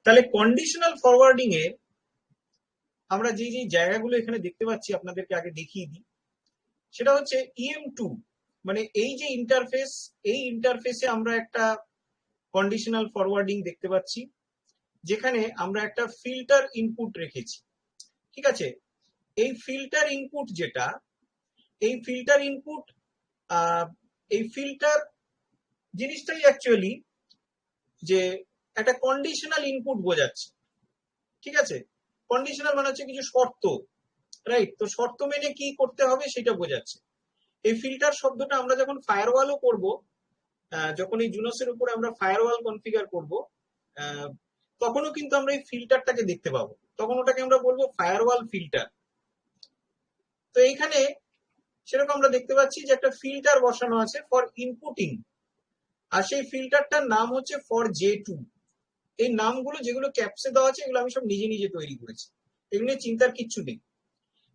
তাহলে কন্ডিশনাল ফরওয়ার্ডিং এ আমরা যে যে জায়গাগুলো এখানে দেখতে পাচ্ছি আপনাদেরকে আগে দেখিয়ে দিই। সেটা হচ্ছে EM2, মানে এই যে ইন্টারফেস, এই ইন্টারফেসে আমরা একটা কন্ডিশনাল ফরওয়ার্ডিং দেখতে পাচ্ছি, যেখানে আমরা একটা ফিল্টার ইনপুট রেখেছি। ঠিক আছে, এই ফিল্টার ইনপুট যেটা, এই ফিল্টার ইনপুট, এই ফিল্টার জিনিসটাই অ্যাকচুয়ালি যে একটা কন্ডিশনাল ইনপুট বোঝাচ্ছে। ঠিক আছে, কন্ডিশনাল মানে হচ্ছে কিছু শর্ত, রাইট? তো শর্ত মেনে কি করতে হবে সেটা বোঝাচ্ছে। এই ফিল্টার শব্দটা আমরা যখন ফায়ারওয়ালও করব, যখন এই জুনোসের উপরে আমরা ফায়ারওয়াল কনফিগার করব, তখনও কিন্তু আমরা এই ফিল্টারটাকে দেখতে পাবো, তখন ওটাকে আমরা বলবো ফায়ারওয়াল ফিল্টার। তো এইখানে সেরকম আমরা দেখতে পাচ্ছি যে একটা ফিল্টার বসানো আছে ফর ইনপুটিং, আর সেই ফিল্টারটার নাম হচ্ছে ফর J2। এই নামগুলো যেগুলো ক্যাপসে দেওয়া আছে এগুলো আমি সব নিজে নিজে তৈরি করেছি, এগুলো নিয়ে চিন্তার কিচ্ছু নেই।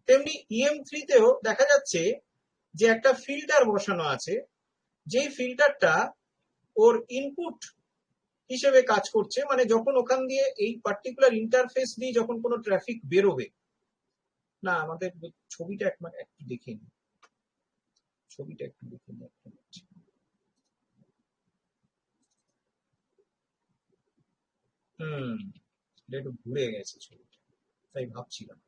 তেমনি EM3 তেও দেখা যাচ্ছে যে একটা ফিল্টার বসানো আছে, যেই ফিল্টারটা ওর ইনপুট হিসেবে কাজ করছে, মানে যখন ওখান দিয়ে এই পার্টিকুলার ইন্টারফেস দিয়ে যখন কোনো ট্রাফিক বেরোবে। না, আমাদের ছবিটা একটু দেখে নিই, ছবিটা একটু দেখে নিই। একটু ঘুরে গেছে ছবিটা, তাই ভাবছিলাম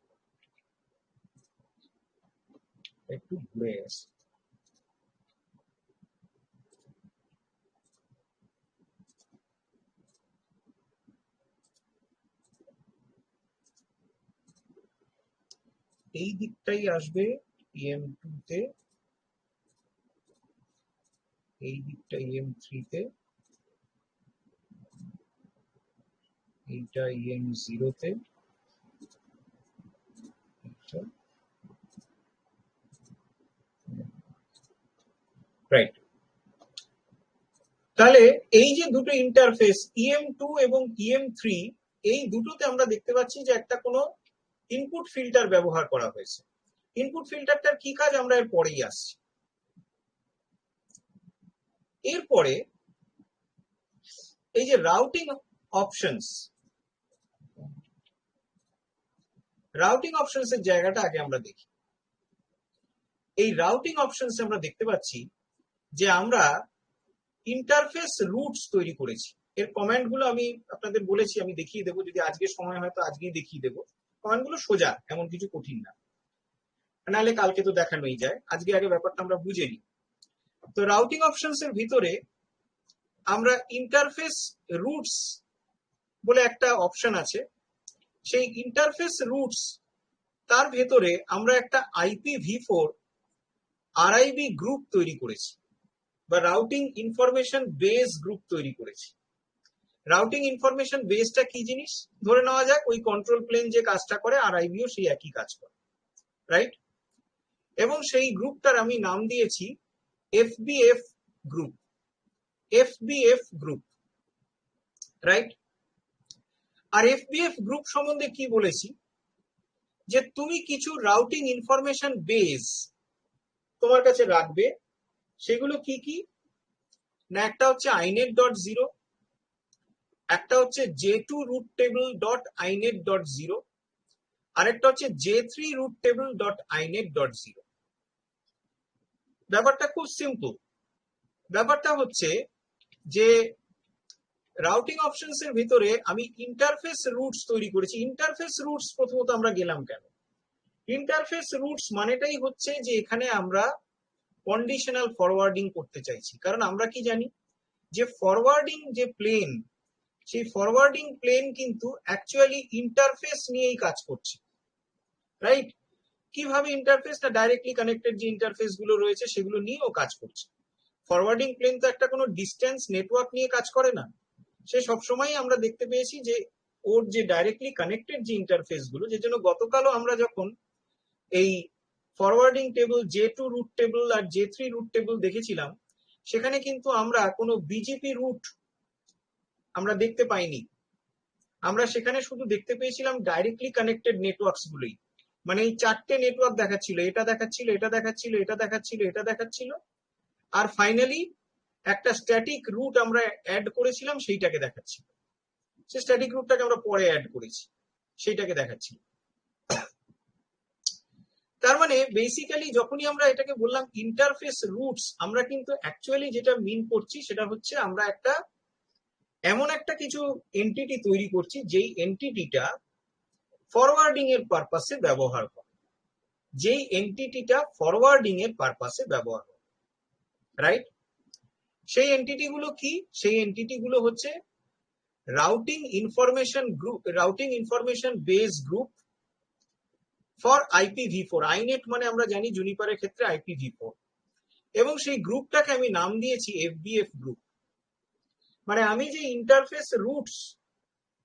একটু ঘুরে গেছে। এই দিকটাই আসবে EM2 তে, এই দিকটা EM3 তে, এইটা EM0 তে, রাইট। তাহলে এই যে দুটো ইন্টারফেস EM2 এবং EM3, এই দুটোতে আমরা দেখতে পাচ্ছি যে একটা কোনো ইনপুট ফিল্টার ব্যবহার করা হয়েছে। ইনপুট ফিল্টারটার কি কাজ আমরা এর পরেই আসছি। এরপরে এই যে রাউটিং অপশনস, রাউটিং অপশনস এর জায়গাটা আগে আমরা দেখি। এই রাউটিং অপশনস আমরা দেখতে পাচ্ছি যে আমরা ইন্টারফেস রুটস তৈরি করেছি। এর কমেন্ট গুলো আমি আপনাদের বলেছি আমি দেখিয়ে দেবো, যদি আজকে সময় হয় তো আজকেই দেখিয়ে দেবো। কমেন্ট গুলো সোজা, এমন কিছু কঠিন না, নাহলে কালকে তো দেখানোই যায়। আজকে আগে ব্যাপারটা আমরা বুঝে নিই। তো রাউটিং অপশনস এর ভিতরে আমরা ইন্টারফেস রুটস বলে একটা অপশন আছে। সেই ইন্টারফেস রুটস তার ভেতরে আমরা একটা IPv4 RIB গ্রুপ তৈরি করেছি, বা রাউটিং ইনফরমেশন বেস গ্রুপ তৈরি করেছি। রাউটিং ইনফরমেশন বেসটা কি জিনিস? ধরে নেওয়া যাক ওই কন্ট্রোল প্লেন যে কাজটা করে RIBও সেই একই কাজ করে, রাইট? এবং সেই গ্রুপটার আমি নাম দিয়েছি FBF group, FBF group, right? আর FBF গ্রুপ সম্বন্ধে কি বলেছি, যে তুমি কিছু রাউটিং ইনফরমেশন বেস তোমার কাছে রাখবে। সেগুলো কি কি না, একটা হচ্ছে inet.0, একটা হচ্ছে J2 root table.inet.0, আরেকটা হচ্ছে J3 root table.inet.0। ব্যাপারটা খুব সিম্পল। ব্যাপারটা হচ্ছে যে রাউটিং অপশনস এর ভিতরে আমি ইন্টারফেস রুটস তৈরি করেছি। ইন্টারফেস রুটস প্রথমত আমরা গেলাম কেন? ইন্টারফেস রুটস মানেটাই হচ্ছে যে এখানে আমরা কন্ডিশনাল ফরওয়ার্ডিং করতে চাইছি। কারণ আমরা কি জানি যে ফরওয়ার্ডিং যে প্লেন, সেই ফরওয়ার্ডিং প্লেন কিন্তু অ্যাকচুয়ালি ইন্টারফেস নিয়েই কাজ করছে, রাইট? কিভাবে ইন্টারফেস না, ডাইরেক্টলি কানেক্টেড যে ইন্টারফেস গুলো রয়েছে সেগুলো নিয়েও কাজ করছে। ফরওয়ার্ডিং প্লেন তো একটা কোনো ডিস্টেন্স নেটওয়ার্ক নিয়ে কাজ করে না। সে সবসময় আমরা দেখতে পেয়েছি যে ওর যে ডাইরেক্টলি কানেক্টেড যে ইন্টারফেস গুলো, যে জন্য গতকালও আমরা যখন এই forwarding table J2 route table আর J3 রুট টেবিল দেখেছিলাম, সেখানে কিন্তু আমরা কোনো বিজেপি রুট আমরা দেখতে পাইনি। আমরা সেখানে শুধু দেখতে পেয়েছিলাম ডাইরেক্টলি কানেক্টেড নেটওয়ার্কস গুলোই। মানে এই চারটে নেটওয়ার্ক দেখাচ্ছিল, এটা দেখাচ্ছিল, এটা দেখাচ্ছিল, এটা দেখাচ্ছিল, এটা দেখাচ্ছিল, আর ফাইনালি একটা স্ট্যাটিক রুট আমরা অ্যাড করেছিলাম, সেইটাকে দেখাচ্ছিল। সেই স্ট্যাটিক রুটটাকে আমরা পরে অ্যাড করেছি, সেইটাকে দেখাচ্ছিল। তার মানে বেসিক্যালি যখনই আমরা এটাকে বললাম ইন্টারফেস রুটস, আমরা কিন্তু অ্যাকচুয়ালি যেটা মিন করছি সেটা হচ্ছে আমরা একটা এমন একটা কিছু এন্টিটি তৈরি করছি যেই এন্টিটিটা ফরওয়ার্ডিং এর পারপাসে ব্যবহার করে, যেই এন্টিটিটা ফরওয়ার্ডিং এর পারপাসে ব্যবহার করে, রাইট? সেই এন্টিটি গুলো কি? সেই এন্টিটি গুলো হচ্ছে routing information group, routing information base group for IPv4। আইনেট মানে আমরা জানি জুনিপারের ক্ষেত্রে IPv4, এবং সেই গ্রুপটাকে আমি নাম দিয়েছি FBF গ্রুপ। মানে আমি যে ইন্টারফেস রুটস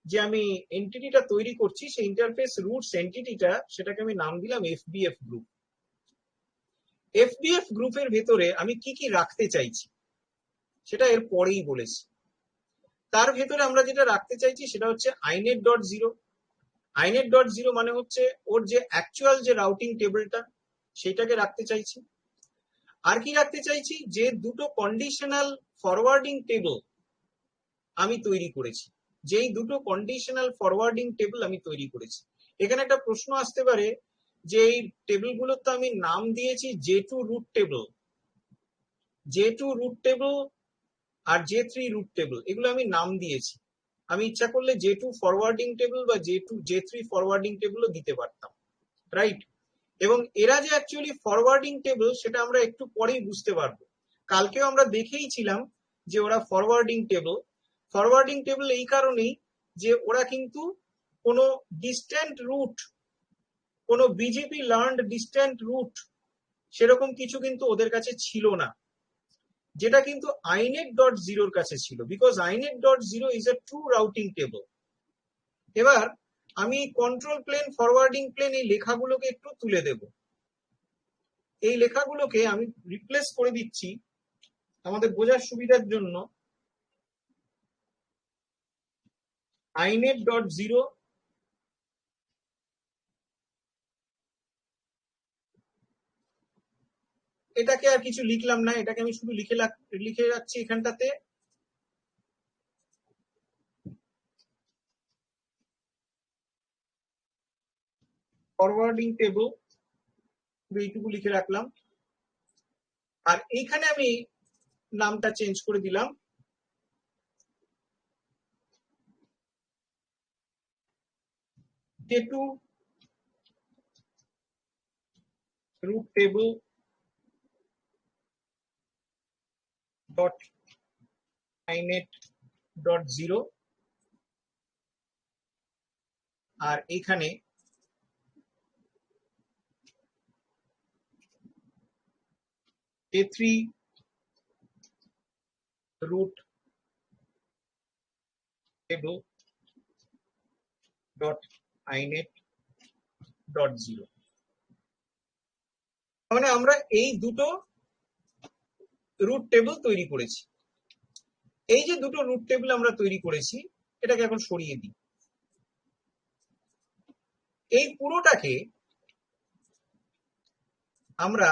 যে আমি এন্টিটিটা তৈরি করছি, সেই ইন্টারফেস রুটস এন্টিটিটা সেটাকে আমি নাম দিলাম FBF গ্রুপ। FBF গ্রুপের ভেতরে আমি কি কি রাখতে চাইছি সেটা এর পরেই বলেছি। তার ভেতরে আমরা যেটা রাখতে চাইছি সেটা হচ্ছে inet.0। inet.0 মানে হচ্ছে ওর যে অ্যাকচুয়াল যে রাউটিং টেবিলটা সেটাকে রাখতে চাইছি। আর কি রাখতে চাইছি? যে দুটো কন্ডিশনাল ফরওয়ার্ডিং টেবিল আমি তৈরি করেছি, যেই দুটো কন্ডিশনাল ফরওয়ার্ডিং টেবিল আমি তৈরি করেছি। এখানে একটা প্রশ্ন আসতে পারে যে এই টেবিলগুলোর তো আমি নাম দিয়েছি J2 route table, J2 route table আর J3 রুট টেবিল, এগুলো আমি নাম দিয়েছি। আমি ইচ্ছা করলে J2 ফরওয়ার্ডিং টেবিল বা J3 ফরওয়ার্ডিং টেবিলও দিতে পারতাম, রাইট? এবং এরা যে অ্যাকচুয়ালি ফরওয়ার্ডিং টেবিল সেটা আমরা একটু পরেই বুঝতে পারবো। কালকেও আমরা দেখেইছিলাম যে ওরা ফরওয়ার্ডিং টেবিল। ফরওয়ার্ডিং টেবিল এই কারণেই যে ওরা কিন্তু কোনো ডিস্ট্যান্ট রুট, কোনো বিজেপি লার্নড ডিস্ট্যান্ট রুট সেরকম কিছু কিন্তু ওদের কাছে ছিল না, যেটা কিন্তু inet.0 কাছে ছিল। Because inet.0 is a true routing table. এবার আমি কন্ট্রোল প্লেন, ফরওয়ার্ডিং প্লেন এই লেখাগুলোকে একটু তুলে দেব। এই লেখাগুলোকে আমি রিপ্লেস করে দিচ্ছি আমাদের বোঝার সুবিধার জন্য inet.0 এটাকে আর কিছু লিখলাম না, এটাকে আমি শুধু লিখে রাখছি এখানটাতে ফরওয়ার্ডিং টেবল, এইটুকু লিখে রাখলাম। আর এইখানে আমি নামটা চেঞ্জ করে দিলাম J2 root table dot inet.0 আর এখানে J3 root table dot inet.0। মানে আমরা এই দুটো রুট টেবিল তৈরি করেছি। এই যে দুটো রুট টেবিল আমরা তৈরি করেছি, এটাকে এখন সরিয়ে দিই। এই পুরোটাকে আমরা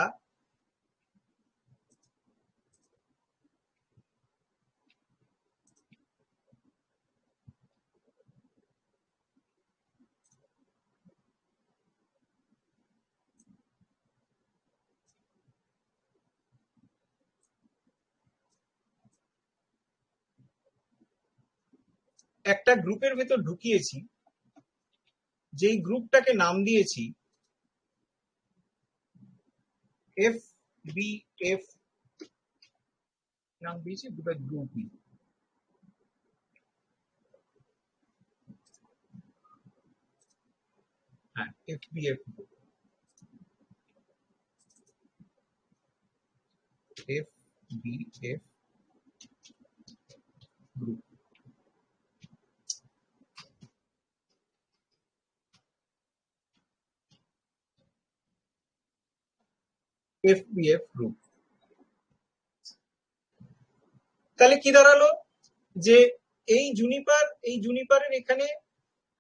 একটা গ্রুপের ভেতর ঢুকিয়েছি, যেই গ্রুপটাকে নাম দিয়েছি FBF, নাম দিয়েছি দুটো গ্রুপ, হ্যাঁ FBF group, FBF group. FBF group তাহলে কি দাঁড়ালো, যে এই জুনিপারের এখানে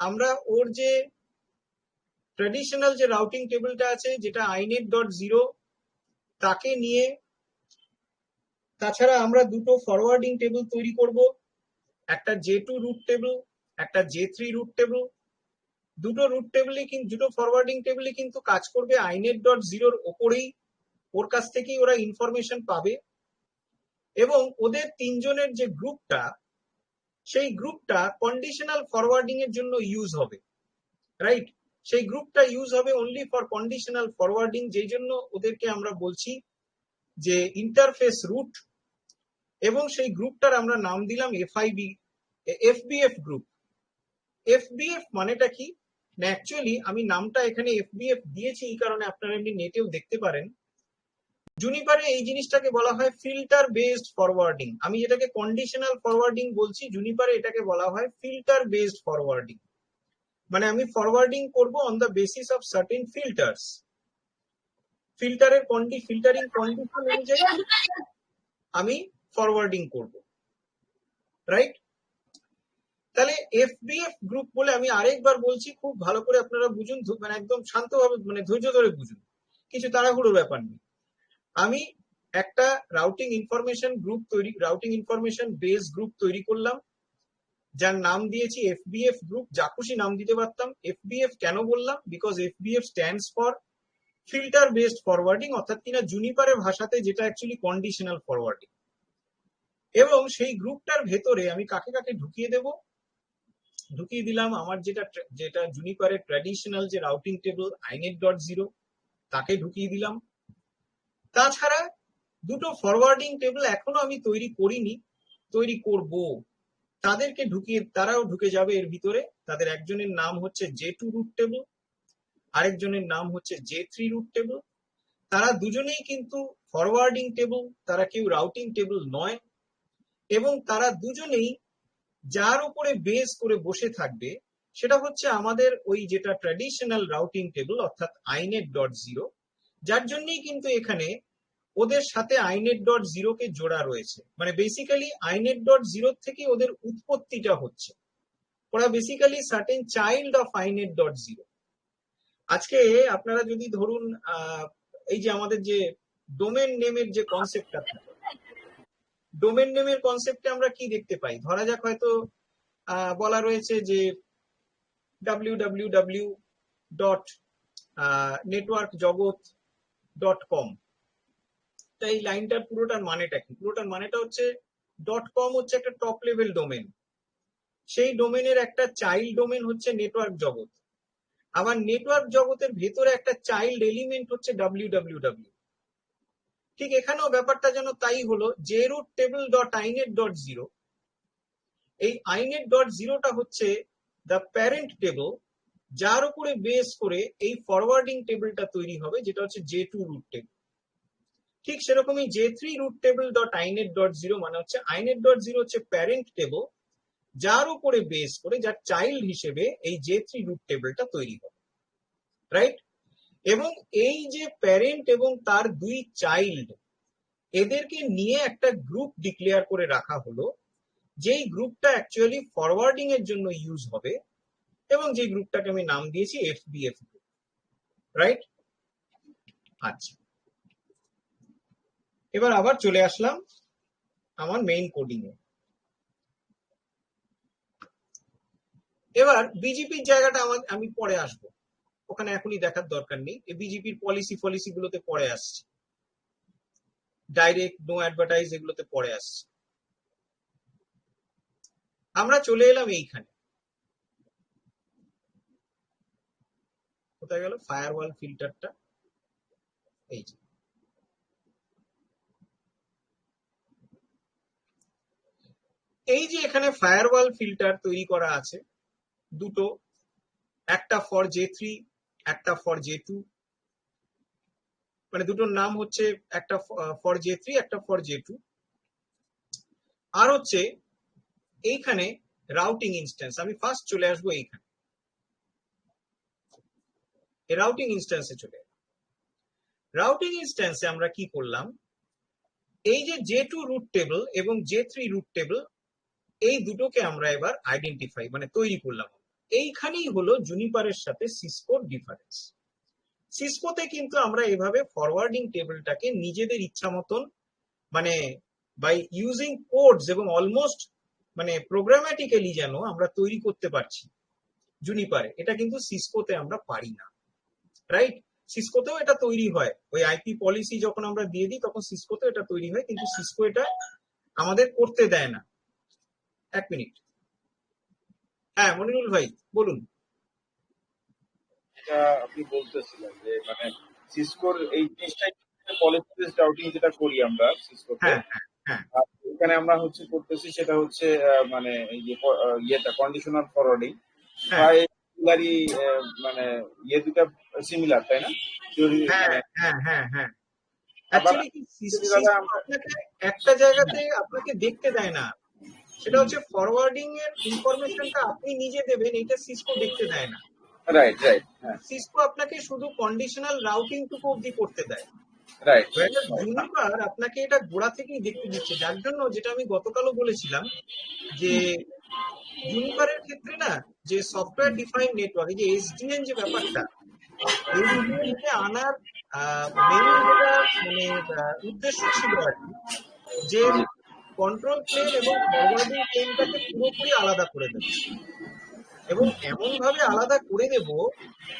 আমরা ওর যে ট্র্যাডিশনাল যে রাউটিং টেবিলটা আছে, যেটা inet.0 তাকে নিয়ে, তাছাড়া আমরা দুটো ফরওয়ার্ডিং টেবিল তৈরি করব, একটা J2 রুট টেবিল, একটা J3 রুট টেবিল। দুটো রুট টেবিলই কিন্তু, দুটো ফরওয়ার্ডিং টেবিলই কিন্তু কাজ করবে inet.0 ওপরেই, ওর কাছ থেকেই ওরা ইনফরমেশন পাবে। এবং ওদের তিনজনের যে গ্রুপটা, সেই গ্রুপটা কন্ডিশনাল ফরওয়ার্ডিং এর জন্য ইউজ হবে, রাইট? সেই গ্রুপটা ইউজ হবে অনলি ফর কন্ডিশনাল ফরওয়ার্ডিং, যেই জন্য ওদেরকে আমরা বলছি যে ইন্টারফেস রুট। এবং সেই গ্রুপটার আমরা নাম দিলাম FBF গ্রুপ। FBF মানেটা কি না, অ্যাকচুয়ালি আমি নামটা এখানে FBF দিয়েছি এই কারণে, আপনারা এমনি নেটেও দেখতে পারেন, জুনিপারে এই জিনিসটাকে বলা হয় ফিল্টার বেসড ফরওয়ার্ডিং। আমি যেটাকে কন্ডিশনাল ফরওয়ার্ডিং বলছি, জুনিপারে এটাকে বলা হয় ফিল্টার বেসড ফরওয়ার্ডিং। মানে আমি ফরওয়ার্ডিং করব on the basis of certain filters, filtering condition অনুযায়ী আমি ফরওয়ার্ডিং করব, রাইট? তাহলে FBF গ্রুপ বলে আমি আরেকবার বলছি, খুব ভালো করে আপনারা বুঝুন, মানে একদম শান্তভাবে, মানে ধৈর্য ধরে বুঝুন, কিছু তাড়াহুড়োর ব্যাপার নেই। আমি একটা রাউটিং ইনফরমেশন বেস গ্রুপ তৈরি করলাম, যার নাম দিয়েছি FBF গ্রুপ। যা খুশি নাম দিতে পারতাম। FBF কেন বললাম? Because FBF stands for filter based forwarding, অর্থাৎ কিনা জুনিপারের ভাষাতে যেটা অ্যাকচুয়ালি কন্ডিশনাল ফরওয়ার্ডিং। এবং সেই গ্রুপটার ভেতরে আমি কাকে কাকে ঢুকিয়ে দেব? ঢুকিয়ে দিলাম আমার যেটা জুনিপারের ট্র্যাডিশনাল যে রাউটিং টেবিল inet.0, তাকে ঢুকিয়ে দিলাম। তাছাড়া দুটো ফরওয়ার্ডিং টেবিল এখনো আমি তৈরি করিনি, তৈরি করব, তাদেরকে ঢুকিয়ে, তারাও ঢুকে যাবে এর ভিতরে। তাদের একজনের নাম হচ্ছে J2 রুট টেবিল, আরেকজনের নাম হচ্ছে J3 রুট টেবিল। তারা দুজনেই কিন্তু ফরওয়ার্ডিং টেবিল, তারা কেউ রাউটিং টেবিল নয়। এবং তারা দুজনেই যার উপরে বেস করে বসে থাকবে সেটা হচ্ছে আমাদের ওই যেটা ট্র্যাডিশনাল রাউটিং টেবিল অর্থাৎ inet.0, যার জন্যই কিন্তু এখানে ওদের সাথে inet.0 কে জোড়া রয়েছে। মানে বেসিক্যালি inet.0 থেকে ওদের উৎপত্তিটা হচ্ছে, ওরা basically certain child of inet.0। আজকে আপনারা যদি ধরুন এই যে আমাদের যে ডোমেন নেমের যে কনসেপ্টটা থাকে, ডোমেন নেমের কনসেপ্টে আমরা কি দেখতে পাই? ধরা যাক হয়তো বলা রয়েছে যে www.networkjagat.com। তাই এই লাইনটার পুরোটার মানেটা কি? পুরোটার মানেটা হচ্ছে .com হচ্ছে একটা টপ লেভেল ডোমেন, সেই ডোমেনের একটা চাইল্ড ডোমেন হচ্ছে নেটওয়ার্ক জগৎ, আবার নেটওয়ার্ক জগতের ভেতরে একটা চাইল্ড এলিমেন্ট হচ্ছে www। ঠিক এখানেও ব্যাপারটা যেন তাই হলো, jroot-table.inet.0, এই inet.0টা হচ্ছে দ্য প্যারেন্ট টেবল, যার উপরে বেস করে এই ফরওয়ার্ডিং টেবিলটা তৈরি হবে, যেটা হচ্ছে J2 রুট টেবিল। ঠিক সেরকমই J3-root-table.inet.0 মানে হচ্ছে inet.0 হচ্ছে প্যারেন্ট টেবল, যার উপরে বেস করে, যার চাইল্ড হিসেবে এই J3 রুট টেবিলটা তৈরি হবে, রাইট? এবং এই যে প্যারেন্ট এবং তার দুই চাইল্ড, এদেরকে নিয়ে একটা গ্রুপ ডিক্লেয়ার করে রাখা হলো, যেই গ্রুপটা অ্যাকচুয়ালি ফরওয়ার্ডিং এর জন্য ইউজ হবে, এবং যে গ্রুপটাকে আমি নাম দিয়েছি FBF গ্রুপ, রাইট? আচ্ছা, এবার আবার চলে আসলাম আমার মেইন কোডিং এ। এবার বিজেপির জায়গাটা আমি পরে আসবো, ওখানে এখনই দেখার দরকার নেই। এই বিজেপির পলিসি গুলোতে পরে আসছে, ডাইরেক্ট নো অ্যাডভার্টাইজ এগুলোতে পরে আসছে। আমরা চলে এলাম এইখানে, কোথায় গেল ফায়ারওয়াল ফিল্টারটা? এই যে এখানে ফায়ারওয়াল ফিল্টার তৈরি করা আছে দুটো, একটা ফর J3, একটা ফর J2, মানে দুটোর নাম হচ্ছে একটা ফর J3, একটা ফর J2। আর হচ্ছে এইখানে রাউটিং ইনস্ট্যান্স। আমি ফার্স্ট চলে আসবো এইখানে, এই রাউটিং ইনস্ট্যান্সে চলে। রাউটিং ইনস্ট্যান্সে আমরা কি করলাম, এই যে J2 রুট টেবিল এবং J3 রুট টেবিল, এই দুটোকে আমরা এবার আইডেন্টিফাই মানে তৈরি করলাম। এইখানেই হলো জুনিপারের সাথে সিসকোর ডিফারেন্স। সিসকোতে কিন্তু আমরা এভাবে ফরওয়ার্ডিং টেবিলটাকে নিজেদের ইচ্ছা মতন, মানে বাই ইউজিং কোডস এবং অলমোস্ট মানে প্রোগ্রামেটিক্যালি যেন আমরা তৈরি করতে পারছি জুনিপারে, এটা কিন্তু সিসকোতে আমরা পারি না, রাইট? সিসকোতেও এটা তৈরি হয়, ওই আইপি পলিসি যখন আমরা দিয়ে দিই তখন সিসকোতেও এটা তৈরি হয়, কিন্তু সিসকো এটা আমাদের করতে দেয় না। এক মিনিট, হ্যাঁ মনিরুল ভাই বলুন। এটা আপনি বলতেছিলেন যে মানে সিসকোর এই জিনিসটাই পলিসি বেসড রাউটিং যেটা করি আমরা সিসকোতে, হ্যাঁ হ্যাঁ হ্যাঁ এখানে আমরা হচ্ছে করতেছি সেটা হচ্ছে মানে এই যে ইয়েটা কন্ডিশনাল ফরওয়ার্ডিং, হ্যাঁ প্রায় মানে ইয়ে দুটা সিমিলার, তাই না? হ্যাঁ মানে হ্যাঁ হ্যাঁ হ্যাঁ আবার অ্যাকচুয়ালি কি সিসকো আপনাকে একটা জায়গাতে আপনাকে দেখতে দেয় না, সেটা হচ্ছে ফরওয়ার্ডিং এর ইনফরমেশনটা আপনি নিজে দেবেন, এটা সিসকো দেখতে দেয় না। রাইট রাইট হ্যাঁ সিসকো আপনাকে শুধু কন্ডিশনাল রাউটিং টুকু অবধি করতে দেয়, রাইট জুনিপার আপনাকে এটা গোড়া থেকেই দেখতে দিচ্ছে। যার জন্য যেটা আমি গতকালও বলেছিলাম যে জুনিপারের ক্ষেত্রে না, যে সফটওয়্যার ডিফাইন্ড নেটওয়ার্ক, এই যে এসডিএন যে ব্যাপারটা, এসডিএন কে আনার মেইন যেটা মানে উদ্দেশ্য ছিল আর কি, যে কন্ট্রোল প্লেন এবং ফরওয়ার্ডিং প্লেনটাকে পুরোপুরি আলাদা করে দেবে, এবং এমন ভাবে আলাদা করে দেব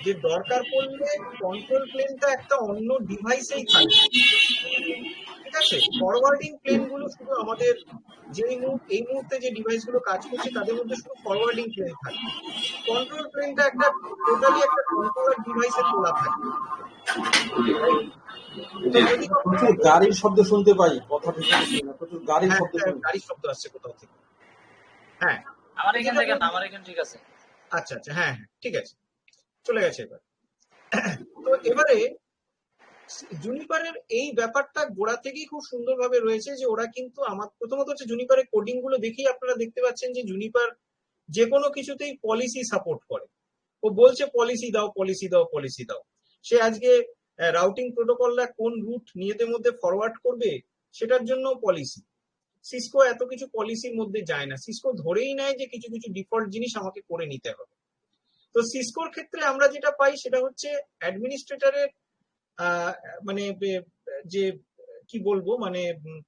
যে দরকার পড়লে কন্ট্রোল প্লেনটা একটা অন্য ডিভাইসেই থাকবে, ঠিক আছে? ফরওয়ার্ডিং প্লেন গুলো শুধু আমাদের এই মুহূর্তে যে ডিভাইস গুলো কাজ করছে তাদের মধ্যে শুধু ফরওয়ার্ডিং প্লেন থাকবে, কন্ট্রোল প্লেনটা একটা টোটালি একটা কন্ট্রোলার ডিভাইসে তোলা থাকবে। তো যদি প্রচুর গাড়ির শব্দ শুনতে পাই, কথা ঠিক আছে না, প্রচুর গাড়ির হ্যাঁ শব্দ শুনতে গাড়ির শব্দ আসছে কোথাও থেকে। হ্যাঁ আমার এখান থেকে না, আমার এখানে ঠিক আছে। আচ্ছা আচ্ছা হ্যাঁ হ্যাঁ ঠিক আছে, চলে গেছে এবার। তো এবারে জুনিপারের এই ব্যাপারটা গোড়া থেকেই খুব সুন্দরভাবে রয়েছে, যে ওরা কিন্তু আমার প্রথমত হচ্ছে জুনিপারের কোডিং গুলো দেখেই আপনারা দেখতে পাচ্ছেন যে জুনিপার যে কোনো কিছুতেই পলিসি সাপোর্ট করে। ও বলছে পলিসি দাও, পলিসি দাও, পলিসি দাও। সে আজকে রাউটিং প্রোটোকলটা কোন রুট নিজেদের মধ্যে ফরওয়ার্ড করবে সেটার জন্য পলিসি। সিসকো এত কিছু পলিসির মধ্যে যায় না, সিসকো ধরেই নেয় যে কিছু কিছু ডিফল্ট জিনিস আমাকে করে নিতে হবে। তো সিসকোর ক্ষেত্রে আমরা যেটা পাই সেটা হচ্ছে অ্যাডমিনিস্ট্রেটরের মানে যে কি বলবো মানে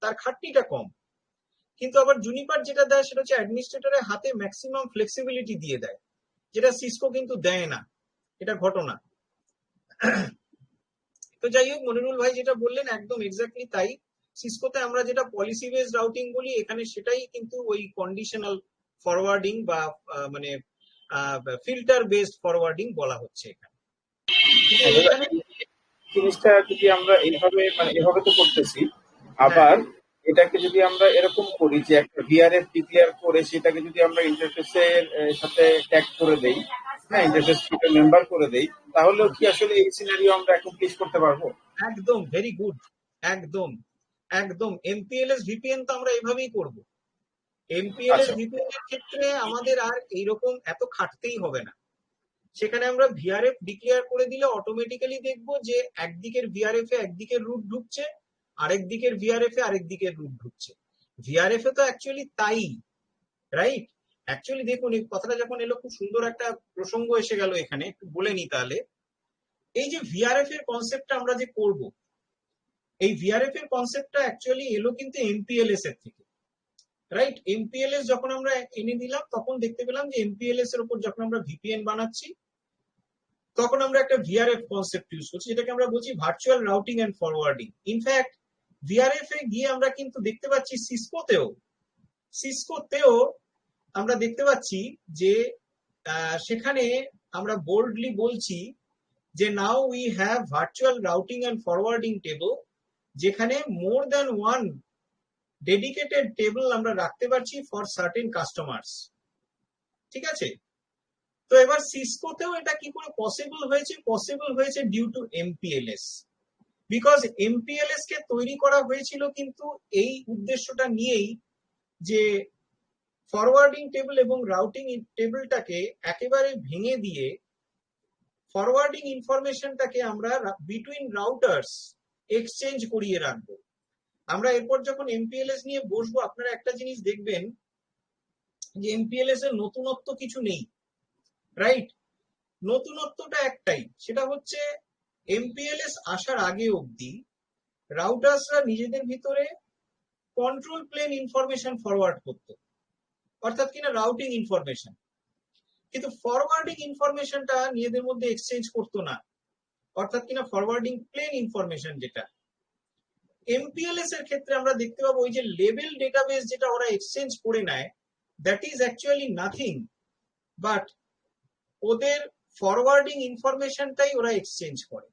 তার খাটনিটা কম, কিন্তু আবার জুনিপার যেটা দেয় সেটা হচ্ছে অ্যাডমিনিস্ট্রেটরের হাতে ম্যাক্সিমাম ফ্লেক্সিবিলিটি দিয়ে দেয়, যেটা সিসকো কিন্তু দেয় না, এটা ঘটনা। তো যাই হোক, মনিরুল ভাই যেটা বললেন একদম এক্স্যাক্টলি তাই। সিসকোতে আমরা যেটা পলিসি বেসড রাউটিং বলি, এখানে সেটাই কিন্তু ওই কন্ডিশনাল ফরওয়ার্ডিং বা মানে ফিল্টার বেসড ফরওয়ার্ডিং বলা হচ্ছে এখানে। কিন্তু এখানে জিনিসটা যদি আমরা এভাবে তো করতেছি, আবার এটাকে যদি আমরা এরকম করি যে একটা ভিআরএফ ডিক্লেয়ার করে সেটাকে যদি আমরা ইন্টারফেসের সাথে ট্যাগ করে দেই, হ্যাঁ, ইন্টারফেস মেম্বার করে দেই, তাহলেও কি আসলে এই সিনারিও আমরা অ্যাকমপ্লিশ করতে পারবো? একদম ভেরি গুড, একদম একদম। এমপিএলএস ভিপিএন তো আমরা এভাবেই করব। এমপিএলএস ভিপিএন এর ক্ষেত্রে আমাদের আর এইরকম এত খাটতেই হবে না। সেখানে আমরা ভিআরএফ ডিক্লেয়ার করে দিলে অটোমেটিক্যালি দেখবো যে একদিকের ভিআরএফ এ একদিকের রুট ঢুকছে, আরেক দিকের ভিআরএফ এ আরেক দিকের রুট ঢুকছে। ভিআরএফ এ তো অ্যাকচুয়ালি তাই, রাইট? অ্যাকচুয়ালি দেখুন, এই কথাটা যখন এলো খুব সুন্দর একটা প্রসঙ্গ এসে গেল এখানে, একটু বলে নি তাহলে। এই যে ভিআরএফ এর কনসেপ্টটা আমরা যে করব, এই ভিআরএফ এর কনসেপ্টটা অ্যাকচুয়ালি এলো কিন্তু এমপিএলএস এর থেকে, রাইট? এমপিএলএস যখন আমরা এনে দিলাম তখন দেখতে পেলাম যে এমপিএলএস এর উপর যখন আমরা ভিপিএন বানাচ্ছি তখন আমরা একটা ভিআরএফ কনসেপ্ট ইউজ করছি, যেটাকে আমরা বলছি virtual routing and forwarding. In fact VRF এ গিয়ে আমরা কিন্তু দেখতে পাচ্ছি সিসকোতেও আমরা দেখতে পাচ্ছি যে সেখানে আমরা বোল্ডলি বলছি যে now we have virtual routing and forwarding table, যেখানে more than one dedicated table আমরা রাখতে পারছি ফর সার্টেন কাস্টমার্স। ঠিক আছে? তো এবার সিসকোতেও এটা কি করে পসিবল হয়েছে? পসিবল হয়েছে ডিউ টু এমপিএলএস, বিকজ এমপিএলএস কে তৈরি করা হয়েছিল কিন্তু এই উদ্দেশ্যটা নিয়েই যে ফরওয়ার্ডিং টেবিল এবং রাউটিং টেবিলটাকে একেবারে ভেঙে দিয়ে ফরওয়ার্ডিং ইনফরমেশনটাকে আমরা বিটুইন রাউটার্স এক্সচেঞ্জ করিয়ে রাখবো। আমরা এরপর যখন এমপিএলএস নিয়ে বসবো আপনারা একটা জিনিস দেখবেন যে এমপিএলএস এর নতুনত্ব কিছু নেই, রাইট? নতুনত্বটা একটাই, সেটা হচ্ছে এমপিএলএস আসার আগে অবধি রাউটার্সরা নিজেদের ভিতরে কন্ট্রোল প্লেন ইনফরমেশন ফরওয়ার্ড করতো, অর্থাৎ কিনা রাউটিং ইনফরমেশন, কিন্তু ফরওয়ার্ডিং ইনফরমেশনটা নিজেদের মধ্যে এক্সচেঞ্জ করতো না, অর্থাৎ কিনা ফরওয়ার্ডিং প্লেন ইনফরমেশন যেটা। এমপিএলএস এর ক্ষেত্রে আমরা দেখতে পাবো ওই যে লেবেল ডেটাবেস যেটা ওরা এক্সচেঞ্জ করে নেয়, that is actually nothing but ওদের ফরওয়ার্ডিং ইনফরমেশনটাই ওরা এক্সচেঞ্জ করে,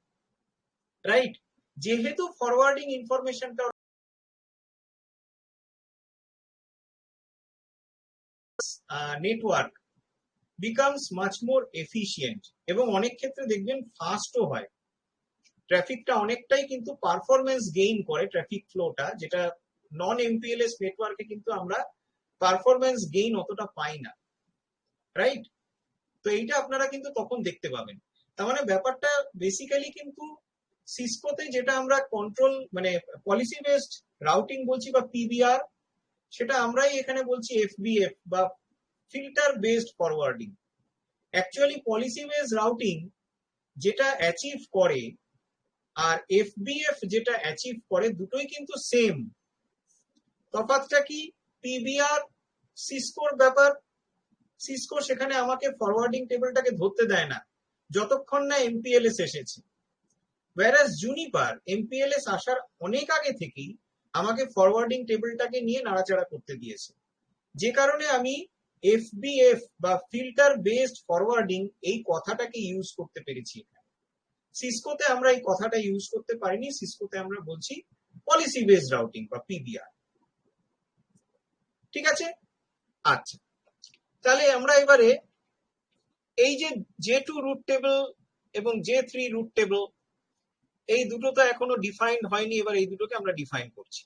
রাইট? যেহেতু ফরওয়ার্ডিং ইনফরমেশনটা network becomes much more efficient এবং অনেক ক্ষেত্রে দেখবেন ফাস্টও হয়, ট্রাফিকটা অনেকটাই কিন্তু পারফরমেন্স গেইন করে, ট্রাফিক ফ্লোটা, যেটা নন এমপিএলএস নেটওয়ার্কে কিন্তু আমরা পারফরমেন্স গেইন অতটা পাই না, রাইট? তো এইটা আপনারা কিন্তু তখন দেখতে পাবেন। তার মানে ব্যাপারটা বেসিক্যালি কিন্তু সিসকোতে যেটা আমরা কন্ট্রোল মানে পলিসি বেসড রাউটিং বলছি বা পিবিআর, সেটা আমরাই এখানে বলছি এফবিএফ বা filter based forwarding. Actually policy based routing যেটা অ্যাচিভ করে আর এফবিএফ যেটা অ্যাচিভ করে দুটোই কিন্তু সেম। তফাৎটা কি? পিবিআর সিসকোর ব্যাপার, সিসকো সেখানে আমাকে ফরওয়ার্ডিং টেবিলটাকে ধরতে দেয় না যতক্ষণ না এমপিএলএস এসেছে, whereas জুনিপার এমপিএলএস আসার অনেক আগে থেকেই আমাকে ফরওয়ার্ডিং টেবিলটাকে নিয়ে নাড়াচাড়া করতে দিয়েছে, যে কারণে আমি এফবিএফ বা ফিল্টার বেসড ফরওয়ার্ডিং এই কথাটাকে ইউজ করতে পেরেছি। সিসকোতে আমরা এই কথাটা ইউজ করতে পারিনি, সিসকোতে আমরা বলছি পলিসি বেসড রাউটিং বা পিবিআর। ঠিক আছে? আচ্ছা, তাহলে আমরা এবারে এই যে J2 রুট টেবিল এবং J3 রুট টেবিল, এই দুটো তো এখনো ডিফাইন্ড হয়নি, এবার এই দুটোকে আমরা ডিফাইন করছি।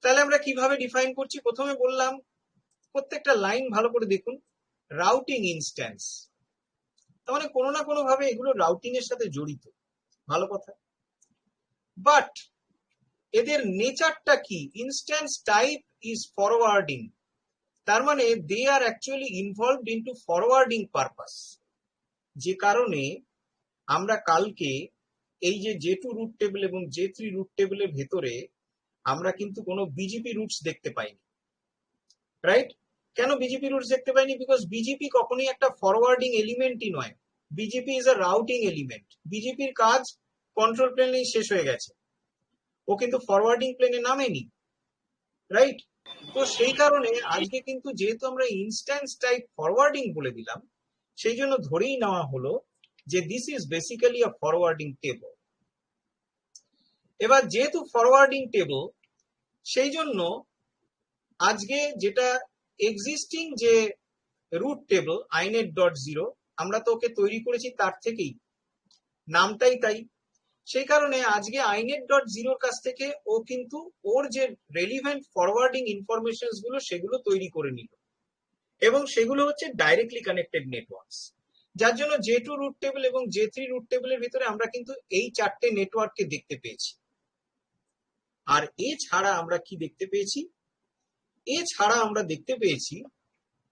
তাহলে আমরা কিভাবে ডিফাইন করছি? প্রথমে বললাম প্রত্যেকটা লাইন ভালো করে দেখুন, রাউটিং ইনস্ট্যান্স, তার মানে কোনো না কোনো ভাবে এগুলো রাউটিং এর সাথে জড়িত, ভালো কথা। বাট এদের নেচারটা কি? ইনস্ট্যান্স টাইপ ইজ ফরওয়ার্ডিং, তার মানে they are actually involved into forwarding purpose. যে কারণে আমরা কালকে এই যে J2 রুট টেবিল এবং J3 রুট টেবিলের ভেতরে আমরা কিন্তু কোনো বিজেপি রুটস দেখতে পাইনি, রাইট? কেন বিজেপি রুটস দেখতে পাইনি? বিকজ বিজেপি কখনোই একটা ফরওয়ার্ডিং এলিমেন্টই নয়, BJP is a routing element. বিজেপির কাজ কন্ট্রোল প্লেনেই শেষ হয়ে গেছে, ও কিন্তু ফরওয়ার্ডিং প্লেনে নামেনি, রাইট? তো সেই কারণে আজকে কিন্তু যেহেতু আমরা ইনস্ট্যান্স টাইপ ফরওয়ার্ডিং বলে দিলাম, সেই জন্য ধরেই নেওয়া হলো যে this is basically a forwarding table. এবার যেহেতু ফরওয়ার্ডিং টেবল, সেই জন্য আজকে যেটা এক্সিস্টিং যে রুট টেবল inet.0 আমরা তো ওকে তৈরি করেছি তার থেকেই, নামটাই তাই। সেই কারণে আজকে inet.0 কাছ থেকে ও কিন্তু ওর যে রেলিভেন্ট ফরওয়ার্ডিং ইনফরমেশন গুলো সেগুলো তৈরি করে নিল, এবং সেগুলো হচ্ছে ডাইরেক্টলি কানেক্টেড নেটওয়ার্কস, যার জন্য J2 রুট টেবিল এবং J3 রুট টেবিলের ভিতরে আমরা কিন্তু এই চারটে নেটওয়ার্ককে দেখতে পেয়েছি। আর এছাড়া আমরা কি দেখতে পেয়েছি? এছাড়া আমরা দেখতে পেয়েছি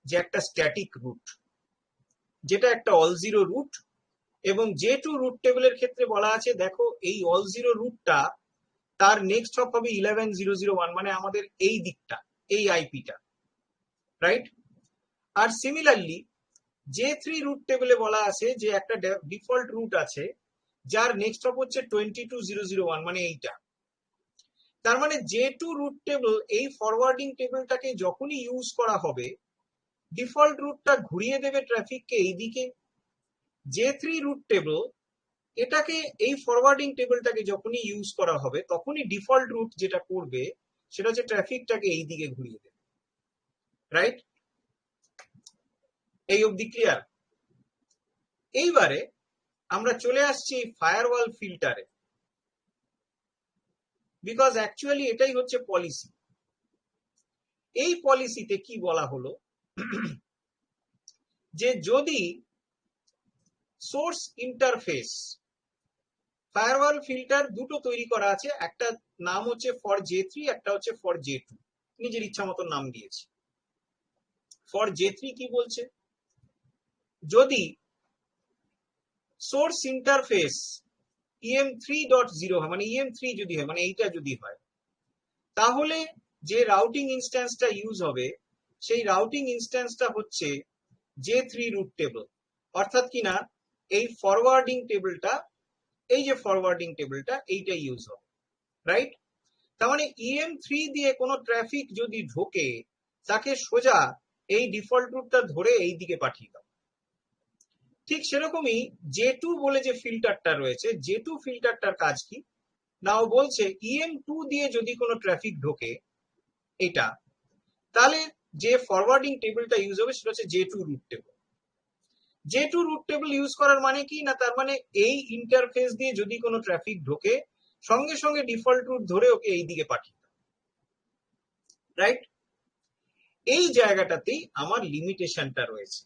যে একটা স্ট্যাটিক রুট, যেটা একটা অল জিরো রুট, এবং J2 রুট টেবিলের ক্ষেত্রে বলা আছে দেখো এই অল জিরো রুটটা তার নেক্সট হপ হবে 11.0.0.1, মানে আমাদের এই দিকটা, এই আইপিটা, রাইট? আর সিমিলারলি J3 রুট টেবিলে বলা আছে যে একটা ডিফল্ট রুট আছে যার নেক্সট হপ হচ্ছে 22.0.0.1, মানে এইটা। তার মানে J2 রুট টেবিল এই ফরওয়ার্ডিং টেবিলটাকে যখনই ইউজ করা হবে, ডিফল্ট রুটটা ঘুরিয়ে দেবে ট্রাফিককে এইদিকে। J3 রুট টেবিল এটাকে, এই ফরওয়ার্ডিং টেবিলটাকে যখনই ইউজ করা হবে তখনই ডিফল্ট রুট যেটা করবে সেটা হচ্ছে ট্রাফিকটাকে এইদিকে ঘুরিয়ে দেবে, রাইট? এই অবধি ক্লিয়ার? এইবারে আমরা চলে আসছি ফায়ারওয়াল ফিল্টারে, বিকজ অ্যাকচুয়ালি এটাই হচ্ছে পলিসি। এই পলিসিতে কি বলা হলো যে যদি সোর্স ইন্টারফেস, ফায়ারওয়াল ফিল্টার দুটো তৈরি করা আছে, একটা নাম হচ্ছে ফর J3, একটা হচ্ছে ফর J2, নিজের ইচ্ছা মতো নাম দিয়েছে। ফর J3 কি বলছে? যদি সোর্স ইন্টারফেস EM3.0 হয়, মানে EM3 যদি হয়, মানে এইটা যদি হয়, তাহলে যে রাউটিং ইনস্ট্যান্সটা ইউজ হবে সেই রাউটিং ইনস্ট্যান্সটা হচ্ছে J3 রুট টেবিল, অর্থাৎ কিনা এই ফরওয়ার্ডিং টেবিলটা, এই যে ফরওয়ার্ডিং টেবিলটা এইটা ইউজ হবে, রাইট? তার মানে EM3 দিয়ে কোনো ট্রাফিক যদি ঢোকে তাকে সোজা এই ডিফল্ট রুটটা ধরে এই দিকে পাঠিয়ে দাও। ঠিক সেরকমই J2 বলে যে ফিল্টারটা রয়েছে, J2 ফিল্টারটার কাজ কি না, ও বলছে EM2 দিয়ে যদি কোনো ট্রাফিক ঢোকে এটা, তাহলে যে ফরওয়ার্ডিং টেবিলটা ইউজ হবে সেটা হচ্ছে J2 route table. J2 route table use করার মানে কি না, তার মানে এই ইন্টারফেস দিয়ে যদি কোনো ট্রাফিক ঢোকে সঙ্গে সঙ্গে ডিফল্ট রুট ধরে ওকে এই দিকে পাঠিয়ে দাও, রাইট? এই জায়গাটাতেই আমার লিমিটেশনটা রয়েছে।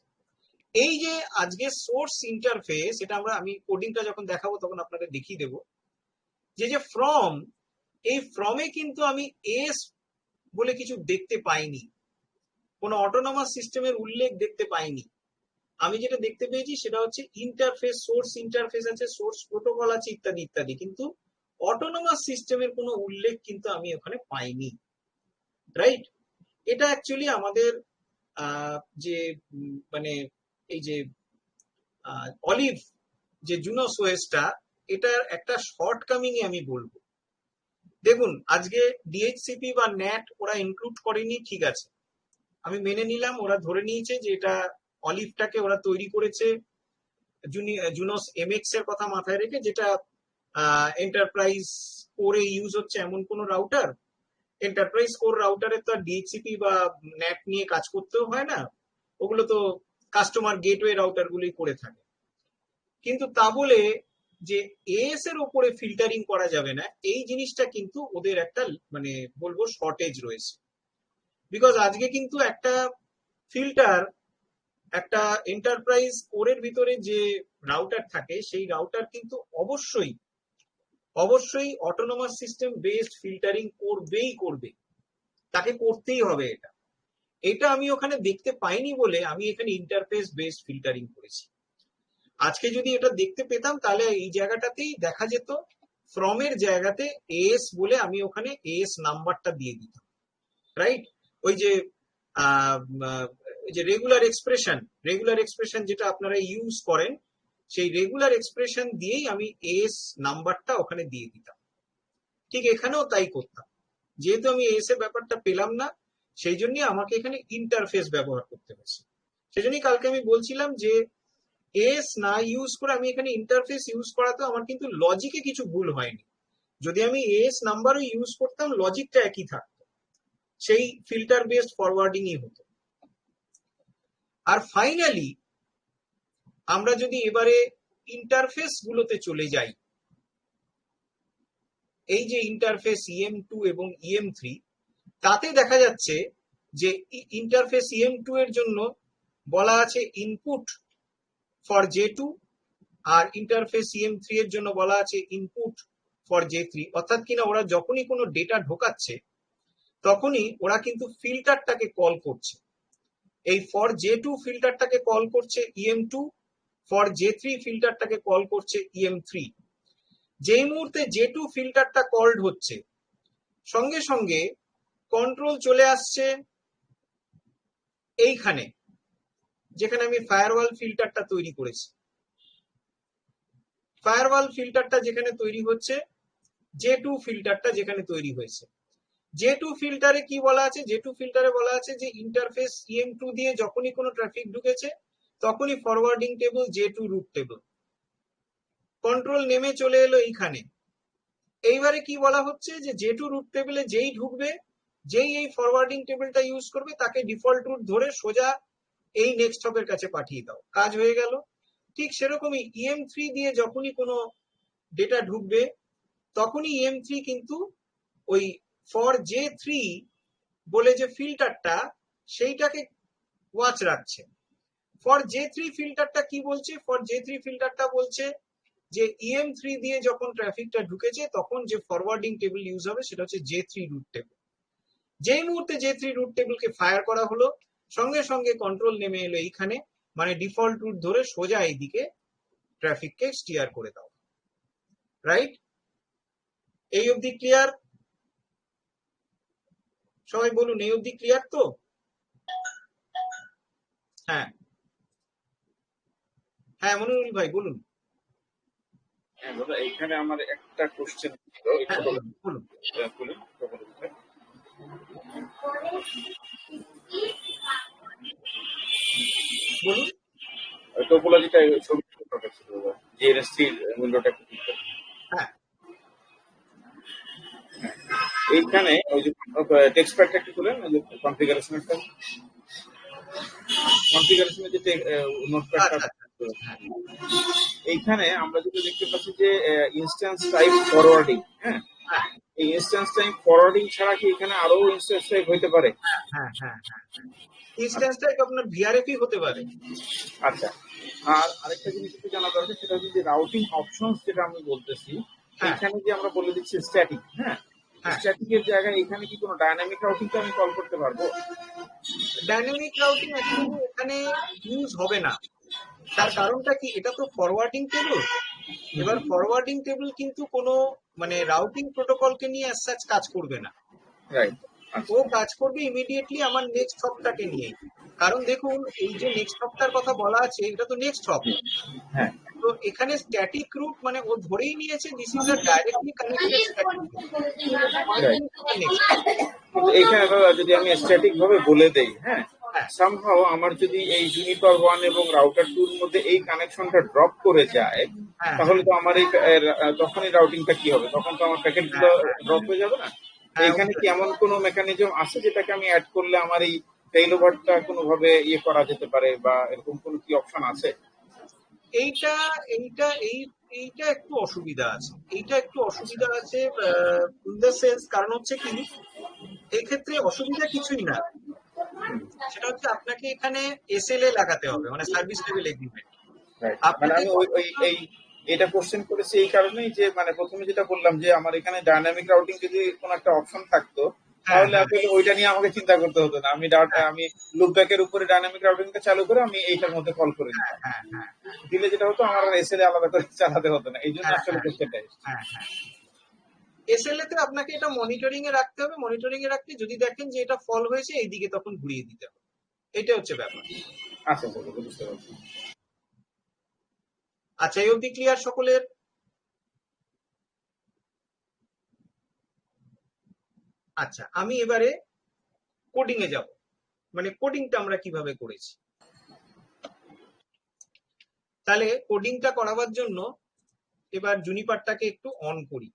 এই যে আজকে সোর্স ইন্টারফেস, এটা আমি কোডিংটা যখন দেখাবো তখন আপনাদের দেখিয়ে দেবো যে ফ্রম, এই ফ্রমে কিন্তু আমি এস বলে কিছু দেখতে পাইনি, কোনো অটোনমাস সিস্টেমের উল্লেখ দেখতে পাইনি। আমি যেটা দেখতে পেয়েছি সেটা হচ্ছে ইন্টারফেস, সোর্স ইন্টারফেস আছে, সোর্স প্রোটোকল আছে, ইত্যাদি ইত্যাদি, কিন্তু অটোনমাস সিস্টেমের কোনো উল্লেখ কিন্তু আমি ওখানে পাইনি, রাইট? এটা অ্যাকচুয়ালি আমাদের যে মানে এই যে অলিভ যে জুনোস ওএসটা, এটার একটা শর্টকামিং আমি বলবো। দেখুন আজকে DHCP বা NAT ওরা ইনক্লুড করেনি, ঠিক আছে, আমি মেনে নিলাম, ওরা ধরে নিয়েছে যে এটা অলিভটাকে ওরা তৈরি করেছে জুনোস MX এর কথা মাথায় রেখে, যেটা এন্টারপ্রাইজ কোরে ইউজ হচ্ছে এমন কোন রাউটার। এন্টারপ্রাইজ কোর রাউটারে তো DHCP বা NAT নিয়ে কাজ করতেও হয় না, ওগুলো তো কাস্টমার গেটওয়ে রাউটার গুলি করে থাকে। কিন্তু তা বলে যে এএস এর উপরে ফিল্টারিং করা যাবে না, এই জিনিসটা কিন্তু ওদের একটা মানে বলবো শর্টেজ রয়েছে। বিকজ আজকে কিন্তু একটা ফিল্টার একটা এন্টারপ্রাইজ কোরের ভিতরে যে রাউটার থাকে সেই রাউটার কিন্তু অবশ্যই অটোনোমাস সিস্টেম বেসড ফিল্টারিং করবে, তাকে করতেই হবে। এটা আমি ওখানে দেখতে পাইনি বলে আমি এখানে ইন্টারফেস বেসড ফিল্টারিং করেছি। আজকে যদি এটা দেখতে পেতাম তাহলে এই জায়গাটাতেই দেখা যেত ফ্রম এর জায়গাতে এএস বলে আমি ওখানে এএস নাম্বারটা দিয়ে দিতাম, রাইট? ওই যে রেগুলার এক্সপ্রেশন যেটা আপনারা ইউজ করেন, সেই রেগুলার এক্সপ্রেশন দিয়েই আমি এএস নাম্বারটা ওখানে দিয়ে দিতাম। ঠিক এখানেও তাই করতাম। যেহেতু আমি এএস এর ব্যাপারটা পেলাম না, সেই জন্য আমাকে এখানে ইন্টারফেস ব্যবহার করতে হয়েছে। সেই জন্যই কালকে আমি বলছিলাম যে এএস না ইউজ করে আমি এখানে ইন্টারফেস ইউজ করাতে আমার কিন্তু লজিকে কিছু ভুল হয়নি। যদি আমি এএস নাম্বারও ইউজ করতাম লজিকটা একই থাকতো, সেই ফিল্টার বেসড ফরওয়ার্ডিংই হতো। আর ফাইনালি আমরা যদি এবারে ইন্টারফেস গুলোতে চলে যাই, এই যে ইন্টারফেস EM2 এবং EM3, তাতে দেখা যাচ্ছে যে ইন্টারফেস EM2 এর জন্য বলা আছে input for J2, R interface EM3 এর জন্য বলা আছে ইনপুট ফর J3। অর্থাৎ কিনা ওরা যখনই কোনো ডেটা ঢোকাচ্ছে তখনই ওরা কিন্তু ফিল্টারটাকে কল করছে। এই ফর J2 ফিল্টারটাকে কল করছে EM2, ফর J3 ফিল্টারটাকে কল করছে EM3। যেই মুহূর্তে J2 ফিল্টারটা কলড হচ্ছে, সঙ্গে সঙ্গে কন্ট্রোল চলে আসছে এইখানে, যেখানে আমি ফায়ারওয়াল ফিল্টারটা তৈরি করেছি। ফায়ারওয়াল ফিল্টারটা যেখানে তৈরি হচ্ছে, J2 ফিল্টারটা যেখানে তৈরি হয়েছে। J2 ফিল্টারে কি বলা আছে? J2 ফিল্টারে বলা আছে যে ইন্টারফেস EM2 দিয়ে যখনই কোনো ট্রাফিক ঢুকেছে তখনই forwarding table J2 route table. Control নেমে চলে এলো এইখানে। এইবারে কি বলা হচ্ছে যে J2 রুট টেবিলে যেই ঢুকবে, যেই এই ফরওয়ার্ডিং টেবিলটা ইউজ করবে, তাকে ডিফল্ট রুট ধরে সোজা এই নেক্সট হপের কাছে পাঠিয়ে দাও, কাজ হয়ে গেল। ঠিক সেরকমই EM3 দিয়ে যখনই কোনো ডেটা ঢুকবে তখনই EM3 কিন্তু ওই ফর J3 বলে যে ফিল্টারটা, সেইটাকে ওয়াচ রাখছে। ফর J3 ফিল্টারটা কি বলছে? ফর J3 ফিল্টারটা বলছে যে EM3 দিয়ে যখন ট্রাফিকটা ঢুকেছে তখন যে ফরওয়ার্ডিং টেবিল ইউজ হবে সেটা হচ্ছে J3 রুট টেবিল। যেই মুহূর্তে J3 রুট টেবিলকে ফায়ার করা হলো, সঙ্গে সঙ্গে কন্ট্রোল নেমে এলো এইখানে, মানে ডিফল্ট রুট ধরে সোজা এইদিকে ট্রাফিককে স্টিয়ার করে দাও, রাইট? এই অবধি ক্লিয়ার? সবাই বলুন, এই অবধি ক্লিয়ার তো? হ্যাঁ হ্যাঁ, মনিরুল ভাই বলুন। হ্যাঁ দাদা, এখানে আমার একটা কোশ্চেন ছিল। হ্যাঁ বলুন বলুন। বলুন, বলুন। টোপোলজিটা ছবি ছিল জিএনএসসি উইন্ডোটা একটু ঠিক করুন। হ্যাঁ এইখানে ওই যে টেক্সট প্যাডটা একটু খুলেন, ওই যে কনফিগারেশনের যে নোটপ্যাডটা, আচ্ছা হ্যাঁ এইখানে আমরা যেটা দেখতে পাচ্ছি যে ইনস্ট্যান্স টাইপ ফরওয়ার্ডিং। হ্যাঁ, হ্যাঁ এই ইনস্ট্যান্স টাইপ ফরওয়ার্ডিং ছাড়া কি এখানে আরো ইনস্ট্যান্স টাইপ হইতে পারে? হ্যাঁ হ্যাঁ হ্যাঁ, ইনস্ট্যান্সটা আপনার VRF হতে পারে। আচ্ছা, আর আরেকটা জিনিস একটু জানা দরকার, সেটা হচ্ছে যে রাউটিং অপশনস যেটা আমি বলতেছি, হ্যাঁ এখানে যে আমরা বলে দিচ্ছি স্ট্যাটিক, হ্যাঁ, হ্যাঁ, স্ট্যাটিকের জায়গায় এখানে কি কোনো ডায়নামিক রাউটিংকে আমি কল করতে পারবো? ডাইনামিক রাউটিং অ্যাকচুয়ালি এখানে ইউজ হবে না। তার কারণটা কি? এটা তো ফরওয়ার্ডিং টেবিল। এবার ফরওয়ার্ডিং টেবিল কিন্তু কোনো মানে রাউটিং প্রোটোকলকে নিয়ে অ্যাজ সাচ কাজ করবে না। রাইট, ও কাজ করবে ইমিডিয়েটলি আমার নেক্সট হপটাকে নিয়ে। কারণ দেখুন, এই যে নেক্সট হপটার কথা বলা আছে, এটা তো নেক্সট হপ। হ্যাঁ, তো এখানে স্ট্যাটিক রুট মানে ও ধরেই নিয়েছে this is a directly connected static route. কিন্তু এইখানে দাদা যদি আমি স্ট্যাটিক ভাবে বলে দেই, হ্যাঁ, হ্যাঁ সামহাও আমার যদি এই জুনিপর 1 এবং রাউটার 2 এর মধ্যে এই কানেকশনটা ড্রপ করে যায়, হ্যাঁ তাহলে তো আমার এই তখন এই রাউটিংটা কি হবে? তখন তো আমার প্যাকেট গুলো ড্রপ হয়ে যাবে না? এখানে কি এমন কোনো মেকানিজম আছে যেটাকে আমি অ্যাড করলে আমার এই ফেইলওভারটা কোনোভাবে ইয়ে করা যেতে পারে, বা এরকম কোনো কি অপশন আছে? এইটা এইটা এই এইটা একটু অসুবিধা আছে। ইন দ্য সেন্স, কারণ হচ্ছে কি, এই ক্ষেত্রে অসুবিধা কিছুই না। সেটা হচ্ছে আপনাকে এখানে এসএলএ লাগাতে হবে, মানে সার্ভিস লেভেল এগ্রিমেন্ট। Right. মানে আপনাকে আমি ওই ওই এই এটা কোশ্চেন করেছি এই কারণেই যে মানে প্রথমে যেটা বললাম যে আমার এখানে ডায়নামিক রাউটিং যদি কোনো একটা অপশন থাকতো হ্যাঁ তাহলে হ্যাঁ আসলে ওইটা নিয়ে আমাকে চিন্তা করতে হতো না। আমি লুপব্যাকের উপরে ডায়নামিক রাউটিংটা চালু করে আমি এইটার মধ্যে কল করে হ্যাঁ দিতাম। হ্যাঁ হ্যাঁ দিলে যেটা হতো আমার আর এসএলএ আলাদা করে চালাতে হতো না, এই জন্য হ্যাঁ আসলে হ্যাঁ কোশ্চেনটা এসেছে। হ্যাঁ হ্যাঁ। এসএলএ তে আপনাকে এটা মনিটরিং এ রাখতে হবে, মনিটরিং এ রাখতে যদি দেখেন যে এটা ফল হয়েছে এইদিকে তখন ঘুরিয়ে দিতে হবে, এটা হচ্ছে ব্যাপার। আচ্ছা আচ্ছা, বুঝতে পারছি। আচ্ছা, এই অবধি ক্লিয়ার সকলের? আচ্ছা, আমি এবারে কোডিং এ যাব, মানে কোডিংটা আমরা কিভাবে করেছি। তাহলে কোডিংটা করাবার জন্য এবার জুনিপারটাকে একটু অন করি।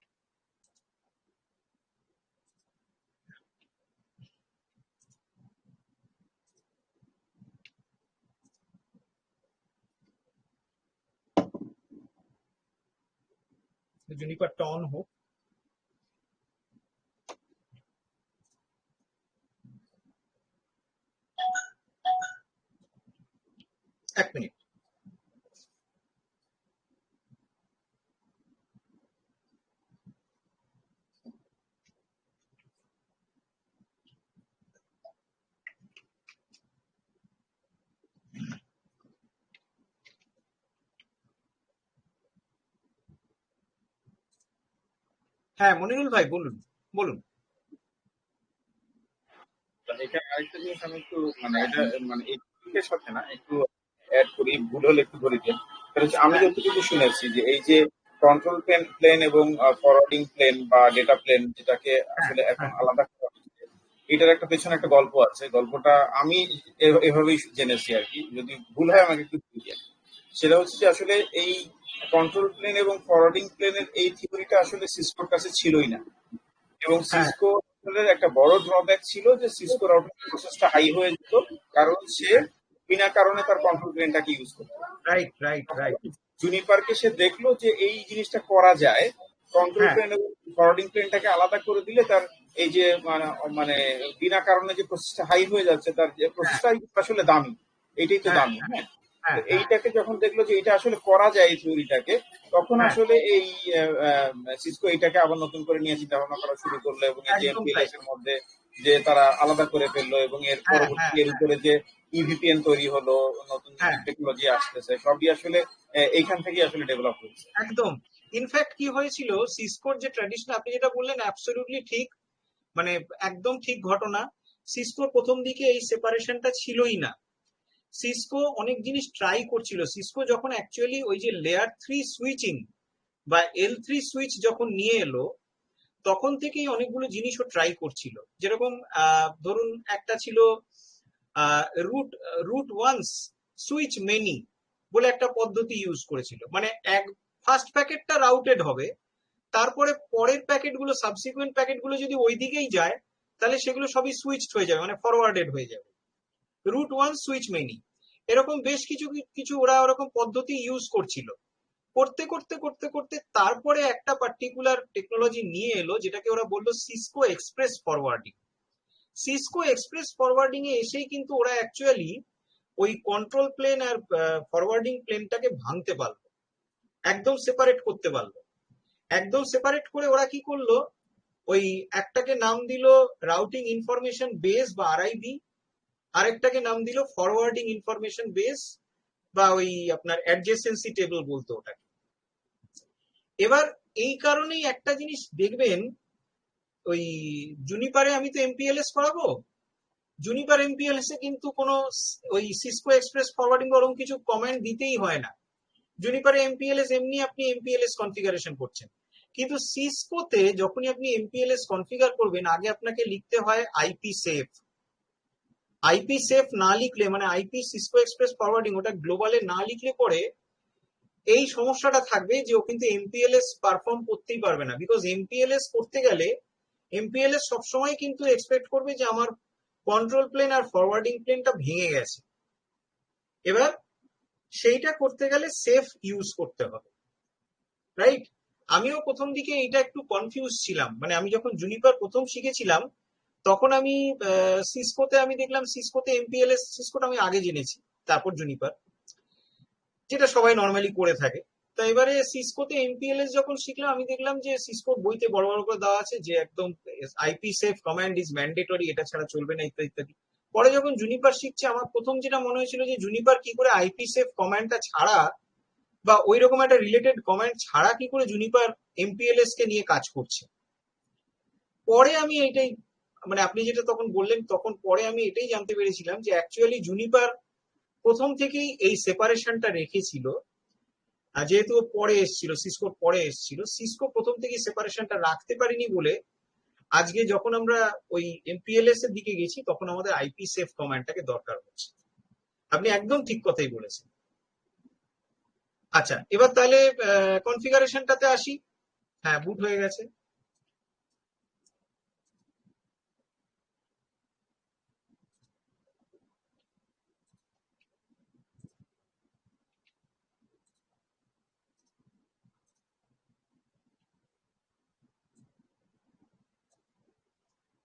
জুনিপারটা অন হোক। এক মিনিট। হ্যাঁ মনিরুল ভাই বলুন বলুন। এখানে আরেকটা জিনিস আমি একটু মানে এটা মানে এই টপিকের সাথে না একটু অ্যাড করি, ভুল হলে একটু ধরে দিন। সেটা হচ্ছে আমি হ্যাঁ যতটুকু শুনেছি যে এই যে কন্ট্রোল প্লেন এবং ফরওয়ার্ডিং প্লেন বা ডেটা প্লেন যেটাকে হ্যাঁ আসলে এখন হ্যাঁ আলাদা করা হচ্ছে, এটার একটা পেছনে একটা গল্প আছে। গল্পটা আমি এভাবেই জেনেছি আর কি, যদি ভুল হয় হ্যাঁ আমাকে একটু বুঝিয়ে। সেটা হচ্ছে যে আসলে এই কন্ট্রোল প্লেন এবং ফরওয়ার্ডিং প্লেনের এই থিওরিটা আসলে সিসকোর কাছে ছিলই না। এবং হ্যাঁ সিসকো একটা বড় ড্রব্যাক ছিল যে সিসকো রাউটিং প্রসেসটা হাই হয়ে যেত, কারণ সে বিনা কারণে তার কন্ট্রোল প্লেনটাকে ইউজ করতো। Right right right. জুনিপারকে সে দেখলো যে এই জিনিসটা করা যায়, কন্ট্রোল হ্যাঁ প্লেন এবং ফরওয়ার্ডিং প্লেনটাকে আলাদা করে দিলে তার এই যে মানে বিনা কারণে যে প্রসেসটা হাই হয়ে যাচ্ছে, তার যে হ্যাঁ প্রসেসটাই আসলে দামি, এইটাই তো হ্যাঁ দামি। হ্যাঁ, তো হ্যাঁ হ্যাঁ এইটাকে যখন দেখলো যে এটা আসলে করা যায় এই থিওরিটাকে, তখন হ্যাঁ আসলে এই সিসকো এইটাকে আবার নতুন করে নিয়ে চিন্তা ভাবনা করা শুরু করলো এবং এই যে একদম তাই। এমপিএলএস এর মধ্যে যে তারা আলাদা করে ফেললো এবং এর হ্যাঁ পরবর্তী হ্যাঁ এর উপরে যে ইভিপিএন তৈরি হলো, নতুন হ্যাঁ টেকনোলজি আসতেছে, সবই আসলে এইখান থেকে আসলে ডেভেলপ হয়েছে। একদম। ইনফ্যাক্ট কি হয়েছিল, সিসকোর যে ট্র্যাডিশন আপনি যেটা বললেন অ্যাবসলিউটলি ঠিক, মানে একদম ঠিক ঘটনা। সিসকোর প্রথম দিকে এই সেপারেশনটা ছিলই না। সিসকো অনেক জিনিস ট্রাই করছিল। সিসকো যখন অ্যাকচুয়ালি ওই যে লেয়ার 3 সুইচিং বা L3 সুইচ যখন নিয়ে এলো, তখন থেকেই অনেকগুলো জিনিসও ট্রাই করছিল। যেরকম ধরুন একটা ছিল রুট রুট ওয়ান্স সুইচ মেনি বলে একটা পদ্ধতি ইউজ করেছিল, মানে এক ফার্স্ট প্যাকেটটা রাউটেড হবে, তারপরে পরের প্যাকেটগুলো সাবসিকুয়েন্ট প্যাকেটগুলো যদি ওই দিকেই যায় তাহলে সেগুলো সবই সুইচড হয়ে যাবে, মানে ফরওয়ার্ডেড হয়ে যাবে। রুট ওয়ান সুইচ মেনি, এরকম বেশ কিছু কিছু ওরা ওরকম পদ্ধতি ইউজ করছিল। করতে করতে করতে করতে তারপরে একটা পার্টিকুলার টেকনোলজি নিয়ে এলো যেটাকে ওরা বললো Cisco express forwarding. Cisco express forwarding এ এসেই কিন্তু ওরা অ্যাকচুয়ালি ওই কন্ট্রোল প্লেন আর ফরওয়ার্ডিং প্লেনটাকে ভাঙতে পারলো, একদম সেপারেট করতে পারলো। একদম সেপারেট করে ওরা কি করলো, ওই একটাকে নাম দিল রাউটিং ইনফরমেশন বেস বা আরআইবি, আরেকটাকে নাম দিল ফরওয়ার্ডিং ইনফরমেশন বেস বা ওই আপনার অ্যাডজেসেন্সি টেবল বলতো ওটাকে। এবার এই কারণেই একটা জিনিস দেখবেন, ওই জুনিপারে আমি তো এমপিএলএস করাবো, জুনিপার এমপিএলএস এ কিন্তু কোনো ওই সিসকো এক্সপ্রেস ফরওয়ার্ডিং ওরকম কিছু কমান্ড দিতেই হয় না। জুনিপারে এমপিএলএস এমনি আপনি এমপিএলএস কনফিগারেশন করছেন, কিন্তু সিসকোতে যখনই আপনি এমপিএলএস কনফিগার করবেন আগে আপনাকে লিখতে হয় আইপি সেফ। আইপি সেফ না লিখলে, মানে আইপি সিসকো এক্সপ্রেস ফরওয়ার্ডিং ওটা গ্লোবালে না লিখলে পরে এই সমস্যাটা থাকবে যে ও কিন্তু এমপিএলএস পারফর্ম করতেই পারবে না। বিকজ এমপিএলএস করতে গেলে এমপিএলএস সবসময় কিন্তু এক্সপেক্ট করবে যে আমার কন্ট্রোল প্লেন আর ফরওয়ার্ডিং প্লেনটা ভেঙে গেছে। এবার সেইটা করতে গেলে সেফ ইউজ করতে হবে, রাইট? আমিও প্রথম দিকে এটা একটু কনফিউজ ছিলাম, মানে আমি যখন জুনিপার প্রথম শিখেছিলাম তখন আমি সিসকোতে আমি দেখলাম সিসকোতে এমপিএলএস সিসকোটা আমি আগে জেনেছি, তারপর জুনিপার, যেটা সবাই নর্মালি করে থাকে। তো এবারে সিসকোতে এমপিএলএস যখন শিখলাম আমি দেখলাম যে সিসকোর বইতে বড় বড় করে দেওয়া আছে যে একদম IP safe command is mandatory, এটা ছাড়া চলবে না, ইত্যাদি ইত্যাদি। পরে যখন জুনিপার শিখছে আমার প্রথম যেটা মনে হয়েছিল যে জুনিপার কি করে আইপি সেফ কমান্ডটা ছাড়া বা ওই রকম একটা রিলেটেড কমান্ড ছাড়া কি করে জুনিপার এমপিএলএস কে নিয়ে কাজ করছে। পরে আমি এটাই, মানে আপনি যেটা তখন বললেন তখন পরে আমি এটাই জানতে পেরেছিলাম যে অ্যাকচুয়ালি জুনিপার প্রথম থেকেই এই সেপারেশনটা রেখেছিল। আর যেহেতু পরে এসেছিল, সিসকোর পরে এসেছিল, সিসকো প্রথম থেকেই সেপারেশনটা রাখতে পারিনি বলে আজকে যখন আমরা ওই এমপিএলএস এর দিকে গেছি তখন আমাদের আইপি সেফ কমান্ডটাকে দরকার হচ্ছে। আপনি একদম ঠিক কথাই বলেছেন। আচ্ছা, এবার তাহলে কনফিগারেশনটাতে আসি। হ্যাঁ, বুট হয়ে গেছে।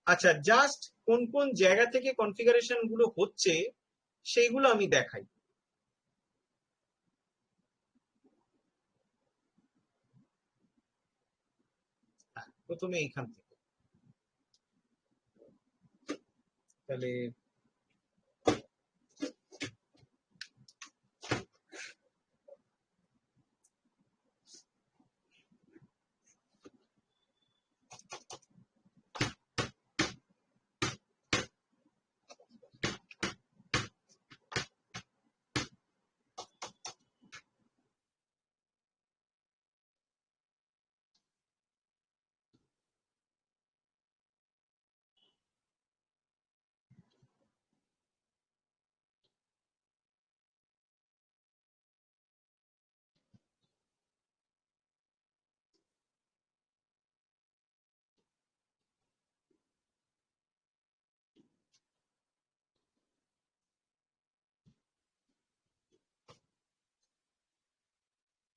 আচ্ছা, জাস্ট কোন কোন জায়গা থেকে কনফিগারেশন গুলো হচ্ছে সেইগুলো আমি দেখাই। প্রথমে এইখান থেকে তাহলে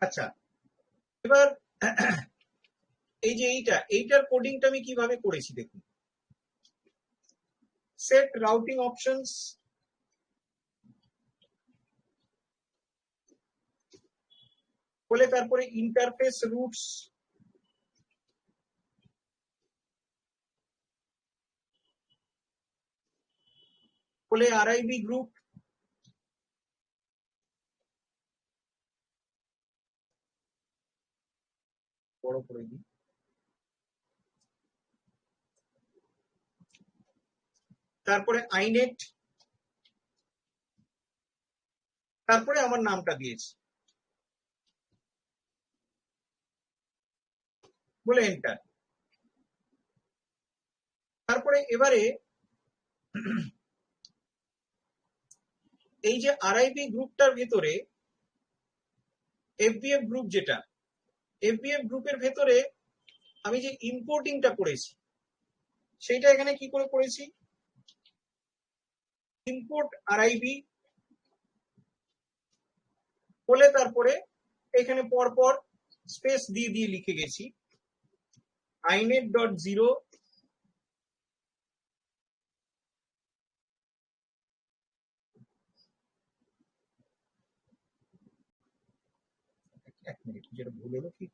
আচ্ছা, এবার এই যে এইটার কোডিংটা আমি কিভাবে করেছি দেখুন। সেট রাউটিং অপশনস, বলে তারপরে ইন্টারফেস রুটস, বলে আরআইবি গ্রুপ, বড় করে দিই, তারপরে আইনেট, তারপরে আমার নামটা দিয়েছি, বলে এন্টার। তারপরে এবারে এই যে আরআইবি গ্রুপটার ভেতরে এফবিএফ গ্রুপ, যেটা এফবিএফ গ্রুপের ভেতরে আমি যে ইম্পোর্টিংটা করেছি সেইটা এখানে কি করে করেছি, ইম্পোর্ট আরআইবি বলে তারপরে এখানে পরপর স্পেস দিয়ে দিয়ে লিখে গেছি আইনেট ডট জিরো, এক মিনিট, যেটা ভুল হলো কি,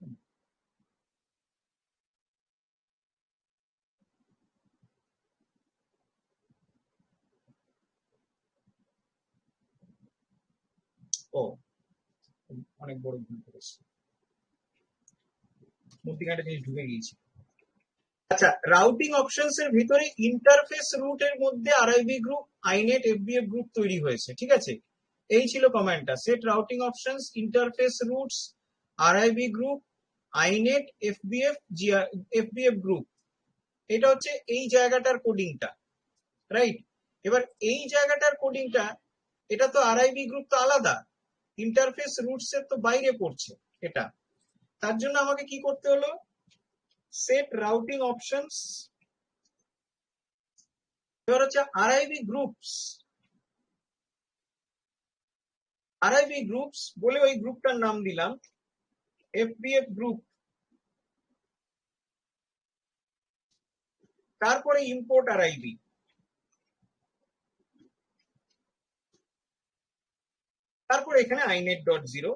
ও অনেক বড় ভুল করেছি, মধ্যিখানে জিনিস ঢুকে গিয়েছি। আচ্ছা, রাউটিং অপশনস এর ভিতরে ইন্টারফেস রুটের মধ্যে আরআইবি গ্রুপ, আইনেট, এফবিএফ গ্রুপ তৈরি হয়েছে, ঠিক আছে। এই ছিল কমান্ডটা, set routing options, interface routes, RIB group, inet, FBF group. এটা হচ্ছে এই জায়গাটার কোডিংটা, রাইট। এবার এই জায়গাটার কোডিংটা, এটা তো আরআইবি গ্রুপ তো আলাদা, ইন্টারফেস রুটস এর তো বাইরে পড়ছে এটা। তার জন্য আমাকে কি করতে হলো, সেট রাউটিং অপশনস, এবার হচ্ছে আরআইবি গ্রুপস, আরআইবি গ্রুপস বলে ওই গ্রুপটার নাম দিলাম এফবিএফ গ্রুপ। তারপরে ইম্পোর্ট আর আইবি, তারপরে এখানে inet.0,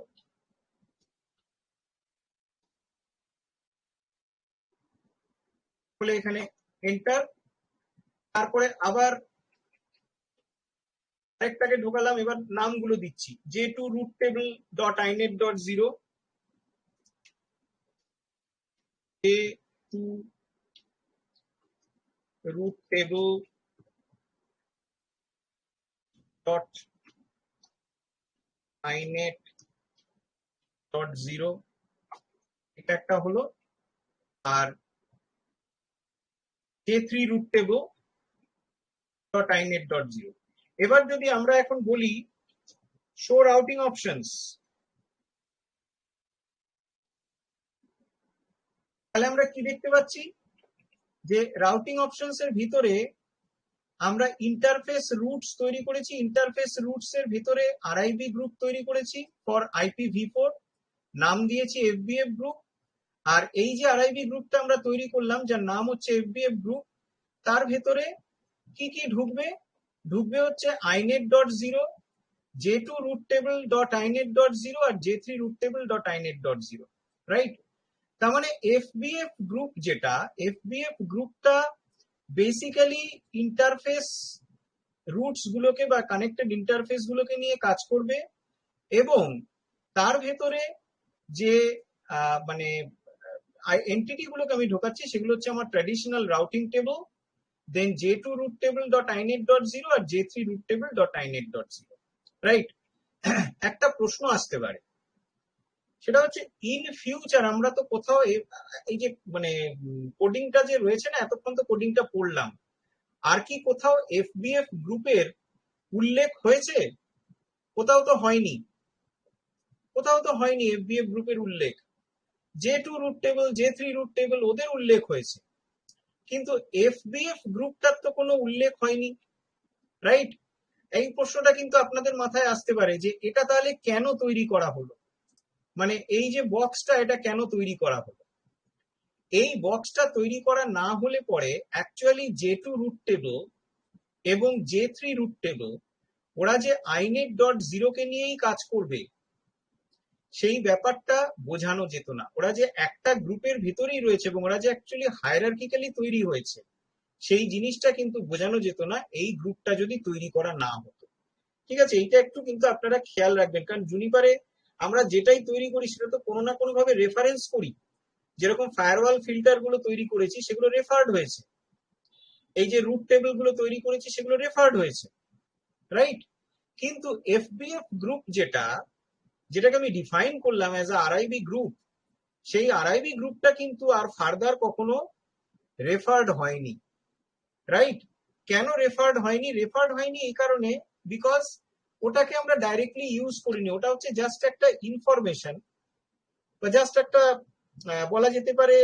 বলে এখানে এন্টার, তারপরে আবার আরেকটাকে ঢোকালাম, এবার নামগুলো দিচ্ছি, j2 root table dot inet.0, j2 root table dot inet.0, এটা একটা হলো। আর j3 root table dot inet.0। এবার যদি আমরা এখন বলি শো রাউটিং অপশনস, তাহলে আমরা কি দেখতে পাচ্ছি যে রাউটিং অপশনস এর ভিতরে আমরা ইন্টারফেস রুটস তৈরি করেছি, ইন্টারফেস রুটস এর ভিতরে আরআইবি গ্রুপ তৈরি করেছি ফর IPv4, নাম দিয়েছি FBF গ্রুপ। আর এই যে আরআইবি গ্রুপটা আমরা তৈরি করলাম যার নাম হচ্ছে FBF গ্রুপ, তার ভেতরে কি কি ঢুকবে? ঢুকবে হচ্ছে inet.0, j2 root table dot inet.0 আর j3 root table dot inet.0, right? তার মানে FBF গ্রুপ যেটা, FBF গ্রুপটা বেসিক্যালি ইন্টারফেস রুটস গুলোকে বা কানেক্টেড ইন্টারফেস গুলোকে নিয়ে কাজ করবে, এবং তার ভেতরে যে মানে এন্টিটি গুলোকে আমি ঢোকাচ্ছি সেগুলো হচ্ছে আমার ট্র্যাডিশনাল রাউটিং টেবল, দেন j2 root table dot inet.0 আর j3 root table dot inet.0, right? একটা প্রশ্ন আসতে পারে, সেটা হচ্ছে ইন ফিউচার আমরা তো কোথাও এই যে মানে কোডিংটা যে রয়েছে না, এতক্ষণ তো কোডিংটা পড়লাম, আর কি কোথাও FBF গ্রুপের উল্লেখ হয়েছে? কোথাও তো হয়নি, কোথাও তো হয়নি FBF গ্রুপের উল্লেখ। j2 root table, j3 root table ওদের উল্লেখ হয়েছে, কিন্তু FBF গ্রুপটার তো কোনো উল্লেখ হয়নি, রাইট? এই প্রশ্নটা কিন্তু আপনাদের মাথায় আসতে পারে যে এটা তাহলে কেন তৈরি করা হলো, মানে এই যে বক্সটা এটা কেন তৈরি করা হলো? এই বক্সটা তৈরি করা না হলে পরে অ্যাকচুয়ালি j2 root table এবং j3 root table ওরা যে inet.0 কে নিয়েই কাজ করবে সেই ব্যাপারটা বোঝানো যেত না। ওরা যে একটা গ্রুপের ভিতরেই রয়েছে এবং ওরা যে অ্যাকচুয়ালি হায়ারার্কিক্যালি তৈরি হয়েছে সেই জিনিসটা কিন্তু বোঝানো যেত না এই গ্রুপটা যদি তৈরি করা না হতো। ঠিক আছে, এইটা একটু কিন্তু আপনারা খেয়াল রাখবেন, কারণ জুনিপারে আমরা যেটাই তৈরি করি সেটা তো কোনো না কোনো ভাবে রেফারেন্স করি। যেরকম ফায়ারওয়াল ফিল্টার গুলো তৈরি করেছি সেগুলো রেফার্ড হয়েছে, এই যে রুট টেবিল গুলো তৈরি করেছি সেগুলো রেফার্ড হয়েছে, রাইট? কিন্তু FBF গ্রুপ যেটাকে আমি ডিফাইন করলাম অ্যাজ আ আরআইবি গ্রুপ, সেই আরআইবি গ্রুপটা কিন্তু আর ফার্দার কখনো রেফার্ড হয়নি, রাইট? কেন রেফার্ড হয়নি? রেফার্ড হয়নি এই কারণে বিকজ ওটাকে আমরা ডাইরেক্টলি ইউজ করিনি। ওটা হচ্ছে জাস্ট একটা ইনফরমেশন বা জাস্ট একটা বলা যেতে পারে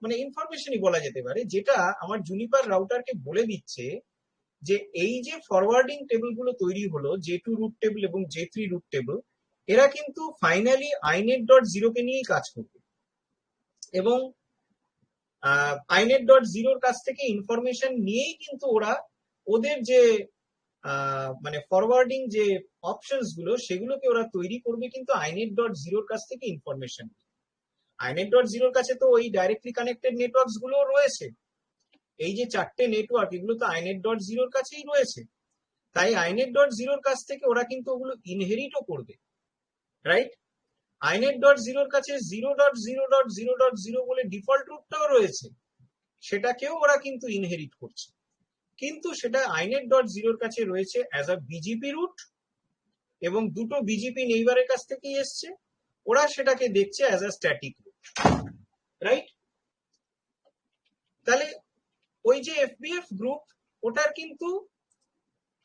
মানে ইনফরমেশনই বলা যেতে পারে, যেটা আমার জুনিপার রাউটারকে বলে দিচ্ছে যে এই যে ফরওয়ার্ডিং টেবিল গুলো তৈরি হলো j2 রুট টেবিল এবং j3 রুট টেবিল, এরা কিন্তু ফাইনালি inet.0 কে নিয়েই কাজ করবে, এবং inet.0 কাছ থেকে ইনফরমেশন নিয়েই কিন্তু ওরা ওদের যে মানে ফরওয়ার্ডিং যে অপশনস গুলো সেগুলোকে ওরা তৈরি করবে, কিন্তু inet.0 কাছ থেকে ইনফরমেশন। inet.0 কাছে তো ওই ডাইরেক্টলি কানেক্টেড নেটওয়ার্কস গুলো রয়েছে, এই যে চারটে নেটওয়ার্ক এগুলো তো inet.0 কাছেই রয়েছে, তাই inet.0 কাছ থেকে ওরা কিন্তু ওগুলো ইনহেরিটও করবে, রাইট? inet.0 কাছে 0.0.0.0 বলে ডিফল্ট রুটটাও রয়েছে, সেটাকেও ওরা কিন্তু ইনহেরিট করছে, কিন্তু সেটা inet.0 কাছে রয়েছে অ্যাজ আ বিজিপি রুট, এবং দুটো বিজিপি নেইবারের কাছ থেকেই এসছে, ওরা সেটাকে দেখছে as a static route, right? তাহলে ওই যে FBF গ্রুপ ওটার কিন্তু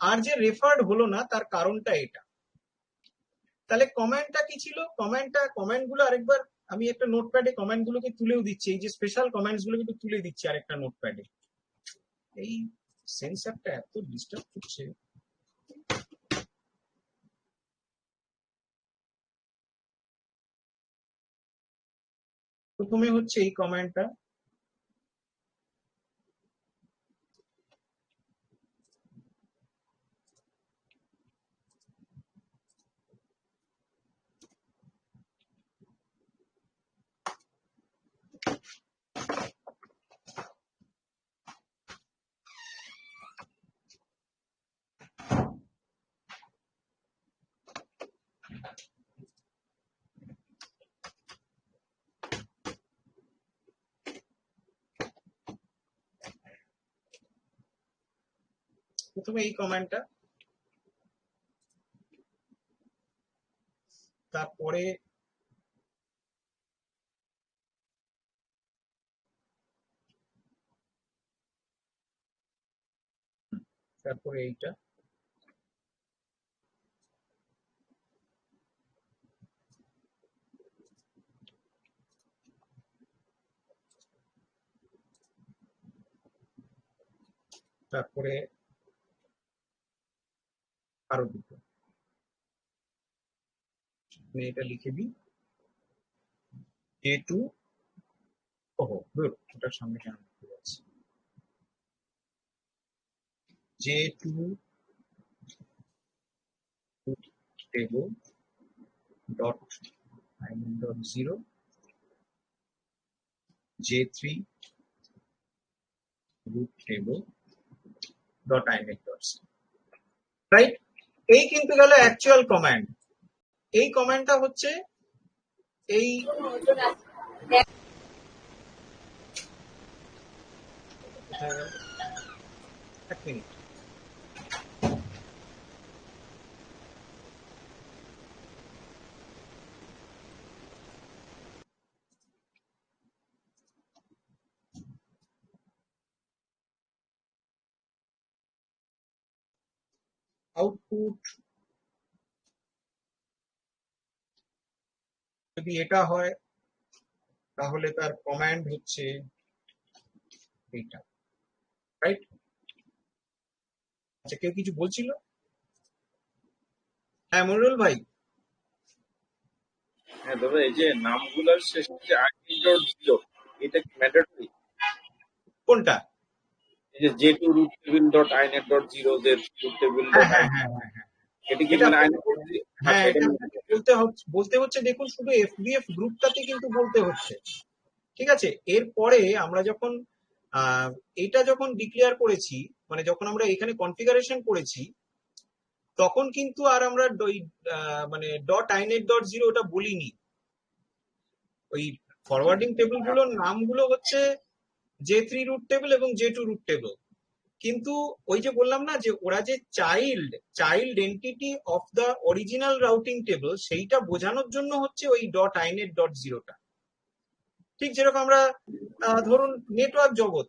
আর যে রেফার্ড হলো না তার কারণটা এটা। তাহলে কমেন্টটা কি ছিল? কমেন্টগুলো আরেকবার আমি একটা নোটপ্যাডে কমেন্টগুলোকে তুলেও দিচ্ছি, এই যে স্পেশাল কমেন্টস গুলোকে একটু তুলে দিচ্ছি আরেকটা নোটপ্যাডে। এই সেন্সরটা এত ডিস্টার্ব করছে। প্রথমে হচ্ছে এই কমেন্টটা, প্রথমে এই কমান্ডটা, তারপরে এইটা, তারপরে আরো দুটো, আমি এটা লিখে দিই J2, ওহো গুড, ওটার সামনে কেন লিখতে যাচ্ছি, J2 table dot dot 0, J3 root table dot init dot c, right? এই কিন্তু গেল অ্যাকচুয়াল কমান্ড। এই কমান্ডটা হচ্ছে এই এক মিনিট, আউটপুট যদি এটা হয় তাহলে তার কমান্ড হচ্ছে এইটা, রাইট? আচ্ছা, কেউ কিছু বলছিল? হ্যাঁ মনিরুল ভাই। হ্যাঁ দাদা, এই যে নামগুলোর শেষে যে init.0, এটা কি ম্যান্ডেটরি? কোনটা? এই যে J2 root table dot init.0, যে root table হ্যাঁ dot হ্যাঁ init, হ্যাঁ হ্যাঁ হ্যাঁ, এটা কি এটা মানে init.0? হ্যাঁ, আচ্ছা, এটা এটা বলতে হচ্ছে, দেখুন শুধু FBF গ্রুপটাতে কিন্তু বলতে হচ্ছে, ঠিক আছে? এরপরে আমরা যখন এটা যখন ডিক্লেয়ার করেছি, মানে যখন আমরা এখানে কনফিগারেশন করেছি, তখন কিন্তু আর আমরা মানে ডট আইনেট ডট জিরো ওটা বলিনি। ওই ফরওয়ার্ডিং টেবিল গুলোর নামগুলো হচ্ছে J3 রুট টেবিল এবং J2 রুট টেবিল, কিন্তু ওই যে বললাম না যে ওরা যে child entity of the original routing table, সেইটা বোঝানোর জন্য হচ্ছে ওই ডট আইনেট ডট জিরোটা। ঠিক যেরকম আমরা ধরুন নেটওয়ার্ক জগৎ,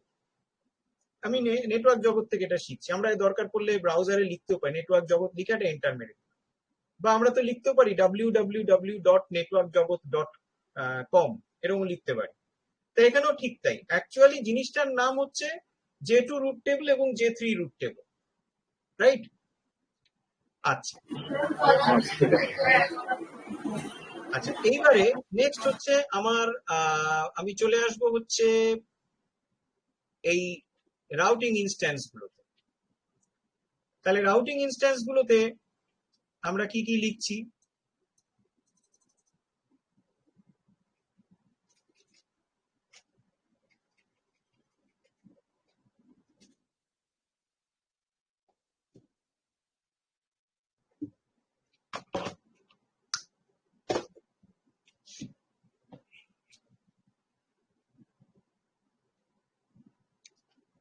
আমি নেটওয়ার্ক জগৎ থেকে এটা শিখছি, আমরা দরকার পড়লে ব্রাউজারে লিখতেও পারি নেটওয়ার্ক জগৎ লিখে একটা এন্টার মেরে, বা আমরা তো লিখতেও পারি www.networkjagat.com, এরকম লিখতে পারি। তো এখানেও ঠিক তাই, অ্যাকচুয়ালি জিনিসটার নাম হচ্ছে J2 রুট টেবিল এবং J3 রুট টেবিল, রাইট? আচ্ছা আচ্ছা, এইবারে নেক্সট হচ্ছে আমার আমি চলে আসবো হচ্ছে এই রাউটিং ইনস্ট্যান্স গুলোতে। তাহলে রাউটিং ইনস্ট্যান্স গুলোতে আমরা কি কি লিখছি?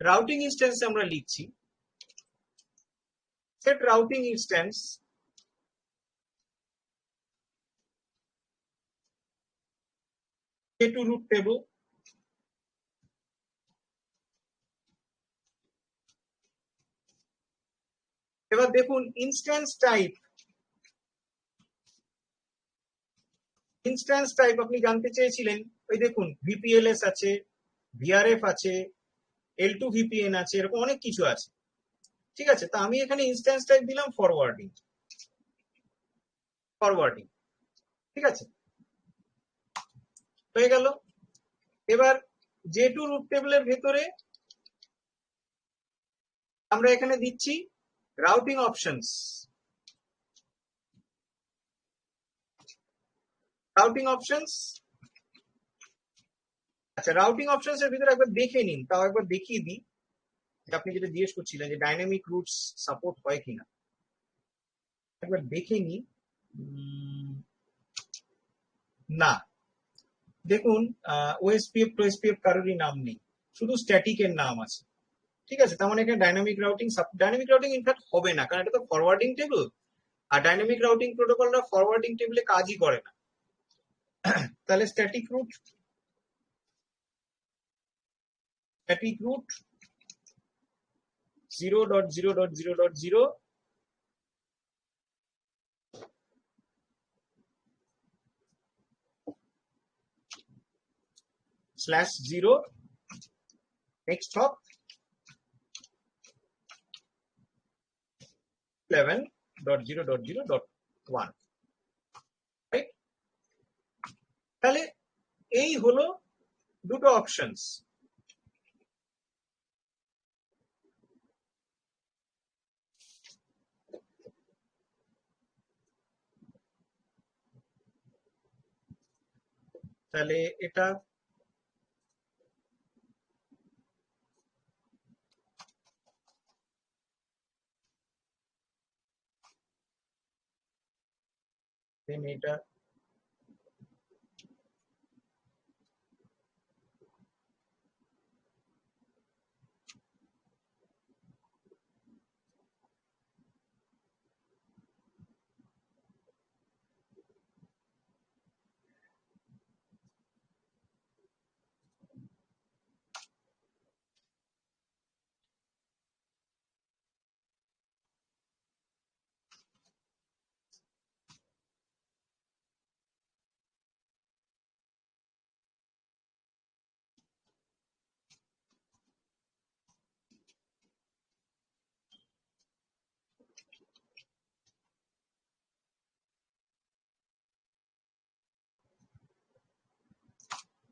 রাউটিং ইনস্ট্যান্স আমরা লিখছি set routing instance J2 root table এবার দেখুন ইনস্ট্যান্স টাইপ আপনি জানতে চেয়েছিলেন, ওই দেখুন VPLS আছে, VRF আছে, L2 VPN আছে, এরকম অনেক কিছু আছে, ঠিক আছে? তা আমি এখানে ইনস্ট্যান্স টাইপ দিলাম ফরওয়ার্ডিং, ঠিক আছে, হয়ে গেল। এবার J2 রুট টেবিলের ভেতরে আমরা এখানে দিচ্ছি রাউটিং অপশনস। আচ্ছা, রাউটিং অপশনস এর ভিতরে একবার দেখে নিন, তাও একবার দেখিয়ে দিই, আপনি যেটা জিজ্ঞেস করছিলেন যে ডাইনামিক রুটস সাপোর্ট হয় কিনা, একবার দেখে নিই। না, দেখুন ওএসপিএফ কারোরই নাম নেই, শুধু স্ট্যাটিক এর নাম আছে। ঠিক আছে, তার মানে এখানে ডাইনামিক রাউটিং ইনফ্যাক্ট হবে না, কারণ এটা তো ফরওয়ার্ডিং টেবিল, আর ডাইনামিক রাউটিং প্রোটোকলটা ফরওয়ার্ডিং টেবিলে কাজই করে না। তাহলে static route 0.0.0.0 /0 next hop 11.0.0.1, right? তাহলে এই হলো দুটো অপশনস। তাহলে এটা এটা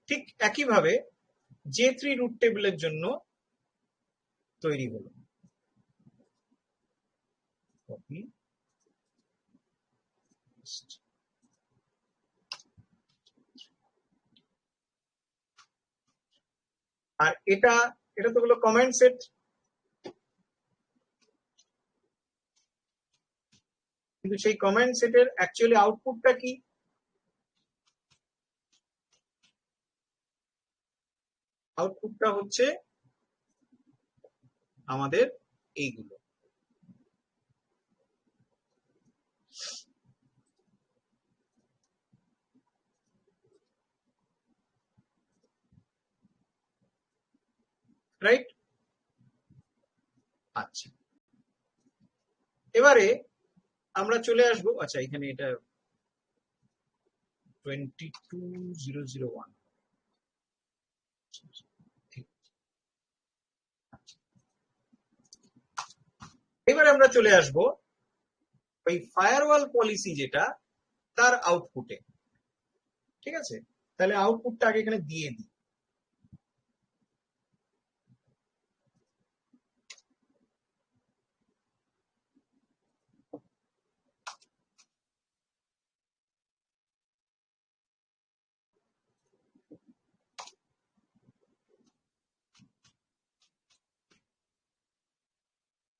ঠিক একইভাবে J3 রুট টেবিলের জন্য তৈরি হলো। Copy, paste। আর এটা তো হলো কমান্ড সেট, কিন্তু সেই কমান্ড সেটের অ্যাকচুয়ালি আউটপুটটা কি? আউটপুটটা হচ্ছে আমাদের এইগুলো, রাইট? আচ্ছা, এবারে আমরা চলে আসবো, আচ্ছা এখানে এটা 22.0.0.1, এবারে আমরা চলে আসবো ওই ফায়ারওয়াল পলিসি যেটা, তার আউটপুটে। ঠিক আছে, তাহলে আউটপুটটা আগে এখানে দিয়ে দিই।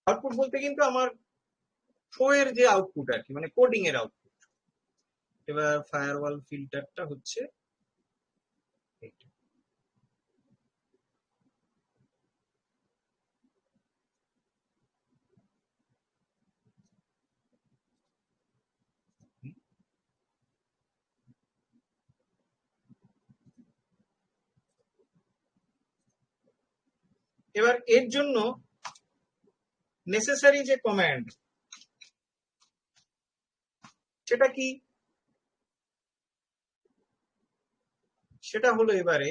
আউটপুট বলতে কিন্তু আমার শো এর যে আউটপুট আর কি, মানে কোডিং এর আউটপুট। এবার ফায়ারওয়াল ফিল্টারটা হচ্ছে এইটা। এবার এর জন্য নেসেসারি যে কমান্ড, সেটা কি? সেটা হলো এবারে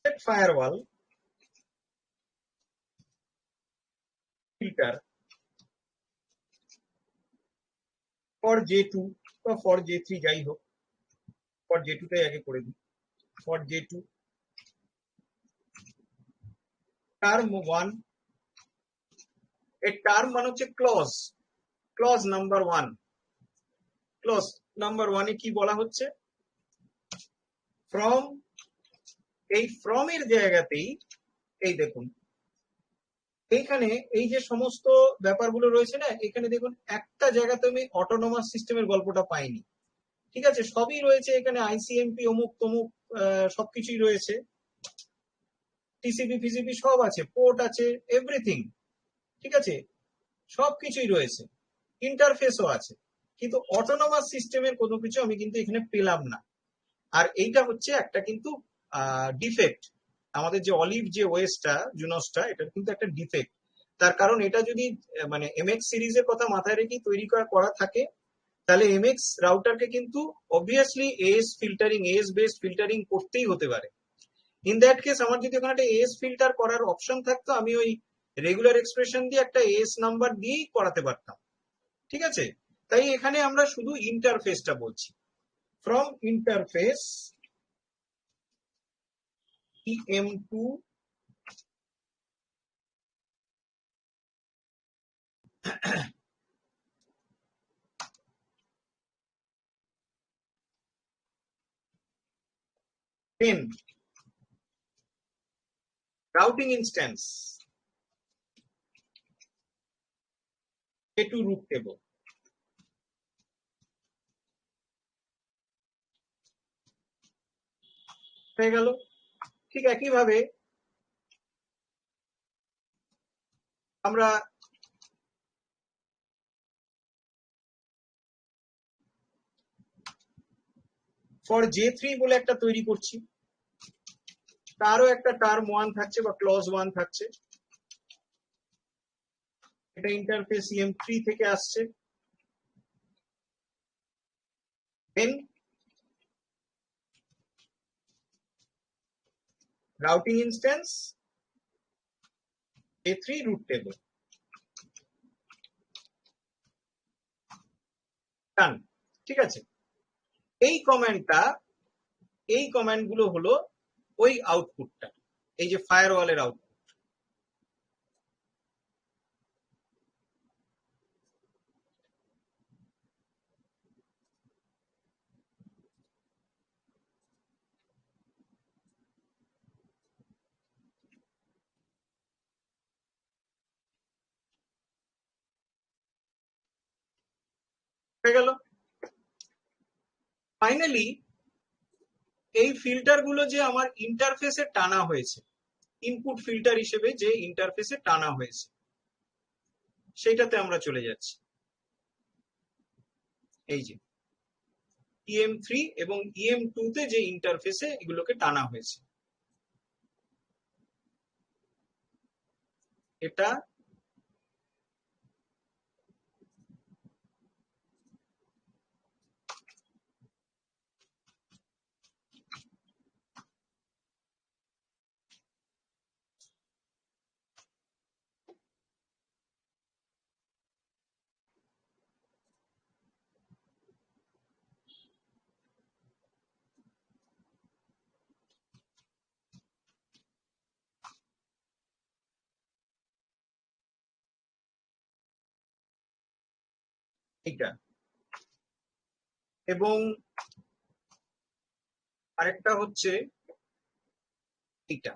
set firewall filter for J2 বা for J3, যাই হোক, for J2 টাই আগে করে দিই। for J2 টার্ম 1, এর টার্ম মানে হচ্ছে ক্লজ নাম্বার 1, ক্লজ নাম্বার ওয়ানে কি বলা হচ্ছে, ফ্রম, এই ফ্রম এর জায়গাতেই এই দেখুন এইখানে এই যে সমস্ত ব্যাপারগুলো রয়েছে না, এখানে দেখুন একটা জায়গাতে আমি অটোনোমাস সিস্টেমের গল্পটা পাইনি। ঠিক আছে, সবই রয়েছে এখানে, আইসিএমপি অমুক তমুক সবকিছুই রয়েছে, টিসিপি ফিসিপি সব আছে, পোর্ট আছে, এভরিথিং। ঠিক আছে, সবকিছুই রয়েছে, ইন্টারফেসও আছে, কিন্তু অটোনোমাস সিস্টেমের কোনো কিছু আমি কিন্তু এখানে পেলাম না। আর এইটা হচ্ছে একটা কিন্তু ডিফেক্ট, আমাদের যে অলিভ যে ওয়েসটা জুনোসটা, এটা কিন্তু একটা ডিফেক্ট। তার কারণ এটা যদি মানে এমএক্স সিরিজের কথা মাথায় রেখে তৈরি করা থাকে, তাহলে এমএক্স রাউটারকে কিন্তু obviously as filtering, as based filtering করতেই হতে পারে। ইন দ্যাট কেস আমার যদি ওখানে একটা এএস ফিল্টার করার অপশন থাকতো, আমি ওই রেগুলার এক্সপ্রেশন দিয়ে একটা এএস নাম্বার দিয়েই করাতে পারতাম। ঠিক আছে, তাই এখানে আমরা শুধু ইন্টারফেসটা বলছি, from interface EM2 10 routing instance A2 root table। হয়ে গেল। ঠিক একইভাবে আমরা ফর J3 বলে একটা তৈরি করছি, তারও একটা টার্ম 1 থাকছে বা ক্লজ 1 থাকছে, এটা ইন্টারফেস EM3 থেকে আসছে। Then routing instance A3 route table, done. ঠিক আছে, এই কমান্ড গুলো হলো ওই আউটপুটটা, এই যে ফায়ারওয়ালের আউটপুট। হয়ে গেল। ফাইনালি এই ফিল্টার গুলো যে আমার ইন্টারফেসে টানা হয়েছে, ইনপুট ফিল্টার হিসেবে যে ইন্টারফেসে টানা হয়েছে, সেইটাতে আমরা চলে যাচ্ছি। এই যে EM3 এবং EM2 তে যে ইন্টারফেসে এগুলোকে টানা হয়েছে, এটা এইটা, এবং আরেকটা হচ্ছে এইটা।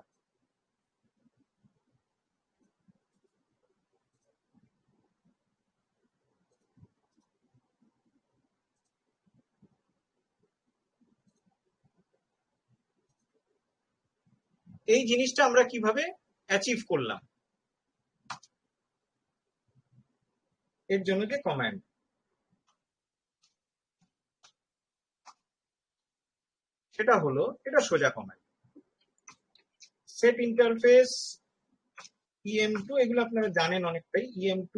এই জিনিসটা আমরা কিভাবে অ্যাচিভ করলাম, এর জন্য যে কমান্ড, সেটা হলো, এটা সোজা কমান্ড, সেট ইন্টারফেস EM2, এগুলো আপনারা জানেন অনেকটাই, EM2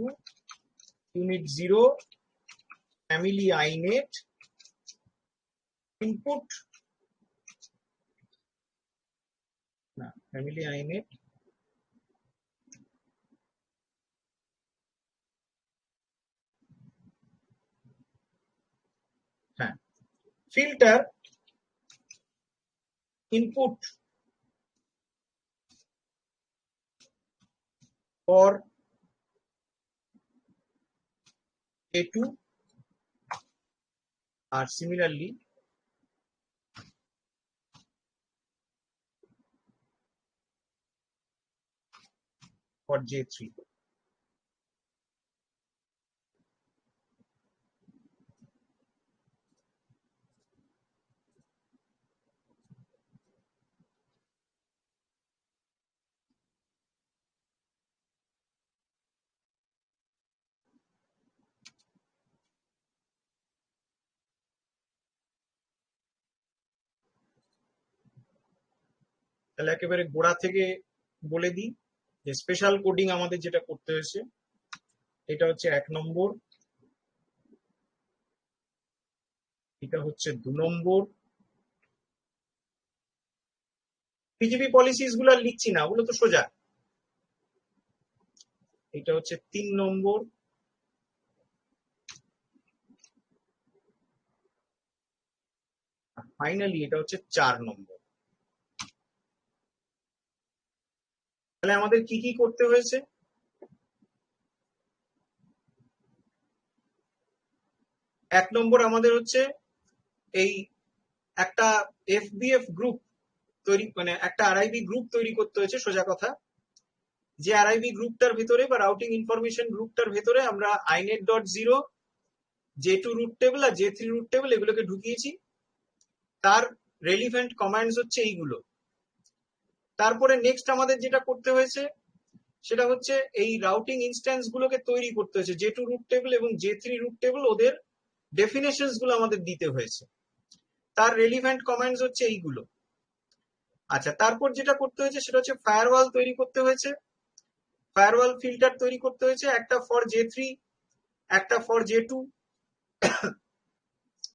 unit 0 family inet input, না ফ্যামিলি আইনেট, হ্যাঁ, ফিল্টার ইনপুট ফর A2 আর সিমিলারলি for J3. তাহলে একেবারে গোড়া থেকে বলে দিই যে স্পেশাল কোডিং আমাদের যেটা করতে হয়েছে এটা হচ্ছে 1 নম্বর, এটা হচ্ছে 2 নম্বর। পিজিপি পলিসিস গুলো আর লিখছি না, ওগুলো তো সোজা। এটা হচ্ছে 3 নম্বর, আর ফাইনালি এটা হচ্ছে 4 নম্বর। তাহলে আমাদের কি কি করতে হয়েছে? 1 নম্বর আমাদের হচ্ছে এই একটা এফবিএফ গ্রুপ তৈরি, মানে একটা আরআইবি গ্রুপ তৈরি করতে হয়েছে, সোজা কথা। যে আরআইবি গ্রুপটার ভিতরে বা রাউটিং ইনফরমেশন গ্রুপটার ভিতরে আমরা inet.0, J2 রুট টেবিল আর J3 রুট টেবিল এগুলোকে ঢুকিয়েছি। তার রেলিভেন্ট কমান্ডস হচ্ছে এইগুলো। তারপরে নেক্সট আমাদের যেটা করতে হয়েছে সেটা হচ্ছে এই রাউটিং ইনস্ট্যান্স গুলোকে তৈরি করতে হয়েছে। J2 রুট টেবিল এবং J3 রুট টেবিল, ওদের ডেফিনেশনস গুলো আমাদের দিতে হয়েছে। তার রেলিভেন্ট কমান্ডস হচ্ছে এইগুলো। আচ্ছা, তারপর যেটা করতে হয়েছে সেটা হচ্ছে ফায়ারওয়াল তৈরি করতে হয়েছে, ফায়ারওয়াল ফিল্টার তৈরি করতে হয়েছে, একটা ফর J3, একটা ফর J2,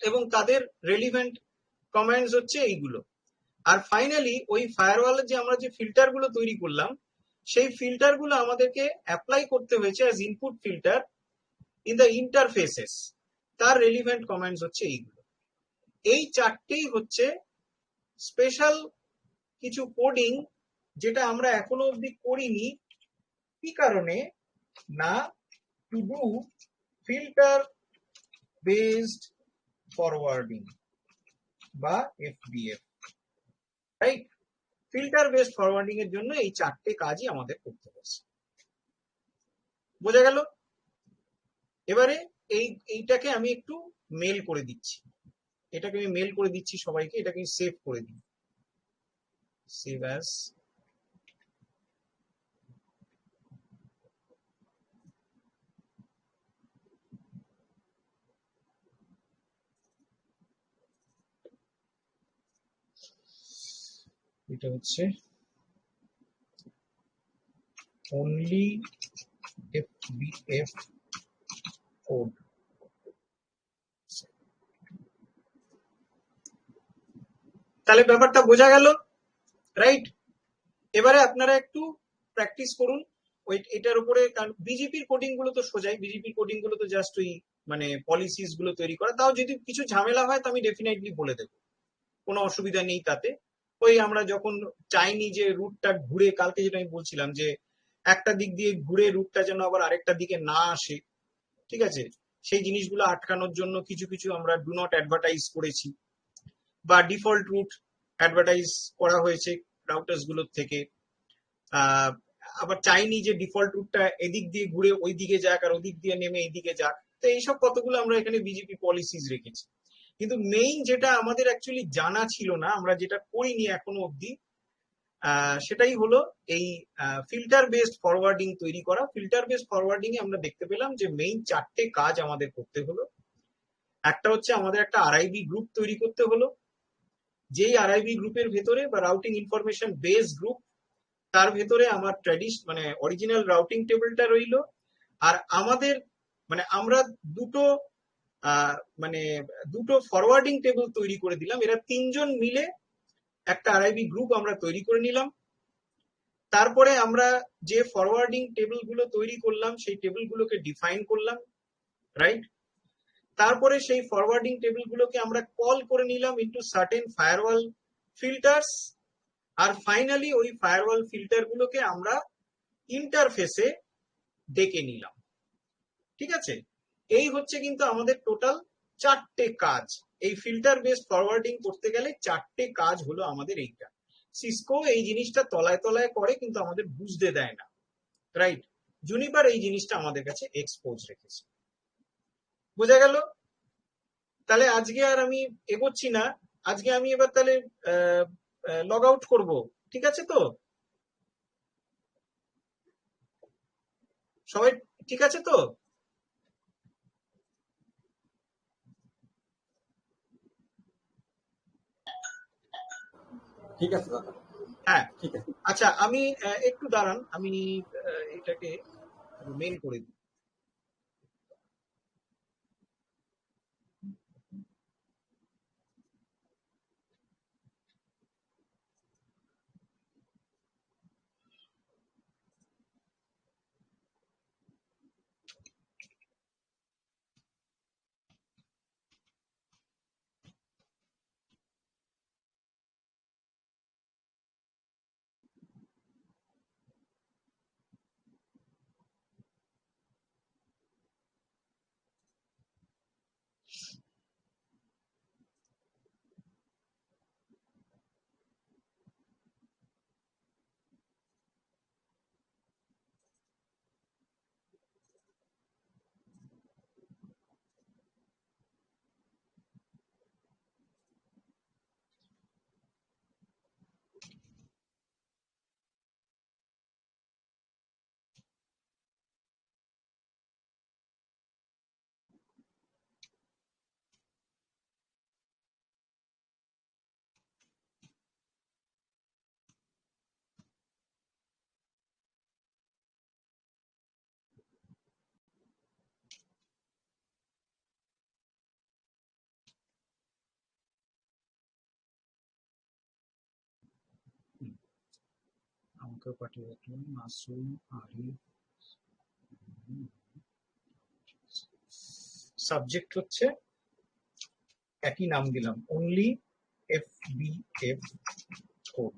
এবং তাদের রেলিভেন্ট কমান্ডস হচ্ছে এইগুলো। আর ফাইনালি ওই ফায়ারওয়ালের যে আমরা যে ফিল্টার গুলো তৈরি করলাম সেই ফিল্টার গুলো আমাদেরকে অ্যাপ্লাই করতে হয়েছে as input filter in the interfaces. তার রেলিভেন্ট কমান্ডস হচ্ছে এইগুলো। এই চারটেই হচ্ছে স্পেশাল কিছু কোডিং যেটা আমরা এখনো অবধি করিনি। কি কারণে? না, to do filter based forwarding বা FBF, right? Filter based forwarding এর জন্য এই চারটে কাজই আমাদের করতে হচ্ছে। বোঝা গেল? এবারে এইটাকে আমি একটু মেল করে দিচ্ছি, এটাকে আমি মেল করে দিচ্ছি সবাইকে। এটাকে আমি সেভ করে দিই, সেভ অ্যাজ। এটা হচ্ছে only FBF কোড। তাহলে ব্যাপারটা বোঝা গেল, রাইট? এবারে আপনারা একটু প্র্যাকটিস করুন ওই এটার উপরে, কারণ বিজেপির কোডিং গুলো তো সোজাই, বিজেপির কোডিং গুলো তো জাস্ট ওই মানে পলিসিস গুলো তৈরি করা। তাও যদি কিছু ঝামেলা হয় তো আমি ডেফিনেটলি বলে দেবো, কোনো অসুবিধা নেই তাতে। ওই আমরা যখন চাইনি যে রুটটা ঘুরে, কালকে যেটা আমি বলছিলাম যে একটা দিক দিয়ে ঘুরে রুটটা যেন আবার আরেকটা দিকে না আসে, ঠিক আছে, সেই জিনিসগুলো আটকানোর জন্য কিছু কিছু আমরা ডু নট অ্যাডভার্টাইজ করেছি, বা ডিফল্ট রুট অ্যাডভার্টাইজ করা হয়েছে রাউটার্স গুলোর থেকে। আবার চাইনি যে ডিফল্ট রুটটা এদিক দিয়ে ঘুরে ওই দিকে যাক আর ওদিক দিয়ে নেমে এইদিকে যাক। তো এইসব কতগুলো আমরা এখানে বিজেপি পলিসিস রেখেছি। কিন্তু মেইন যেটা আমাদের অ্যাকচুয়ালি জানা ছিল না, আমরা যেটা করিনি এখনো অব্দি, সেটাই হলো এই ফিল্টার বেসড ফরওয়ার্ডিং তৈরি করা। ফিল্টার বেসড ফরওয়ার্ডিং এ আমরা দেখতে পেলাম যে মেইন চারটে কাজ আমাদের করতে হলো। একটা হচ্ছে আমাদের একটা আরআইবি গ্রুপ তৈরি করতে হলো, যেই আরআইবি গ্রুপের ভেতরে বা রাউটিং ইনফরমেশন বেস গ্রুপ, তার ভেতরে আমার মানে অরিজিনাল রাউটিং টেবিলটা রইলো। আর আমাদের মানে আমরা দুটো ফরওয়ার্ডিং টেবিল তৈরি করে দিলাম। এরা তিনজন মিলে একটা আরআইবি গ্রুপ আমরা তৈরি করে নিলাম। তারপরে আমরা যে ফরওয়ার্ডিং টেবিল গুলো তৈরি করলাম সেই টেবিল গুলোকে ডিফাইন করলাম, রাইট? তারপরে সেই ফরওয়ার্ডিং টেবিল গুলোকে আমরা কল করে নিলাম ইনটু সার্টেন ফায়ারওয়াল ফিল্টার্স। আর ফাইনালি ওই ফায়ারওয়াল ফিল্টার গুলোকে আমরা ইন্টারফেসে ডেকে নিলাম, ঠিক আছে? এই হচ্ছে কিন্তু আমাদের টোটাল চারটে কাজ এই ফিল্টার বেস ফরওয়ার্ডিং করতে গেলে, চারটে কাজ হলো আমাদের এইটা। সিসকো এই জিনিসটা তলায় তলায় করে কিন্তু আমাদের বুঝতে দেয় না, রাইট? জুনিপার এই জিনিসটা আমাদের কাছে এক্সপোজ রেখেছে। বোঝা গেল? তাহলে আজকে আর আমি এগোচ্ছি না, আজকে আমি এবার তাহলে লগ আউট করবো, ঠিক আছে তো? সবাই ঠিক আছে তো? ঠিক আছে দাদা, হ্যাঁ, ঠিক আছে। আচ্ছা আমি একটু দাঁড়ান, আমি এটাকে মেল করে দিই। আমাকে পাঠিয়ে রাখলেন মাসুম আরিফ। সাবজেক্ট হচ্ছে একই নাম দিলাম, অনলি FBF কোড।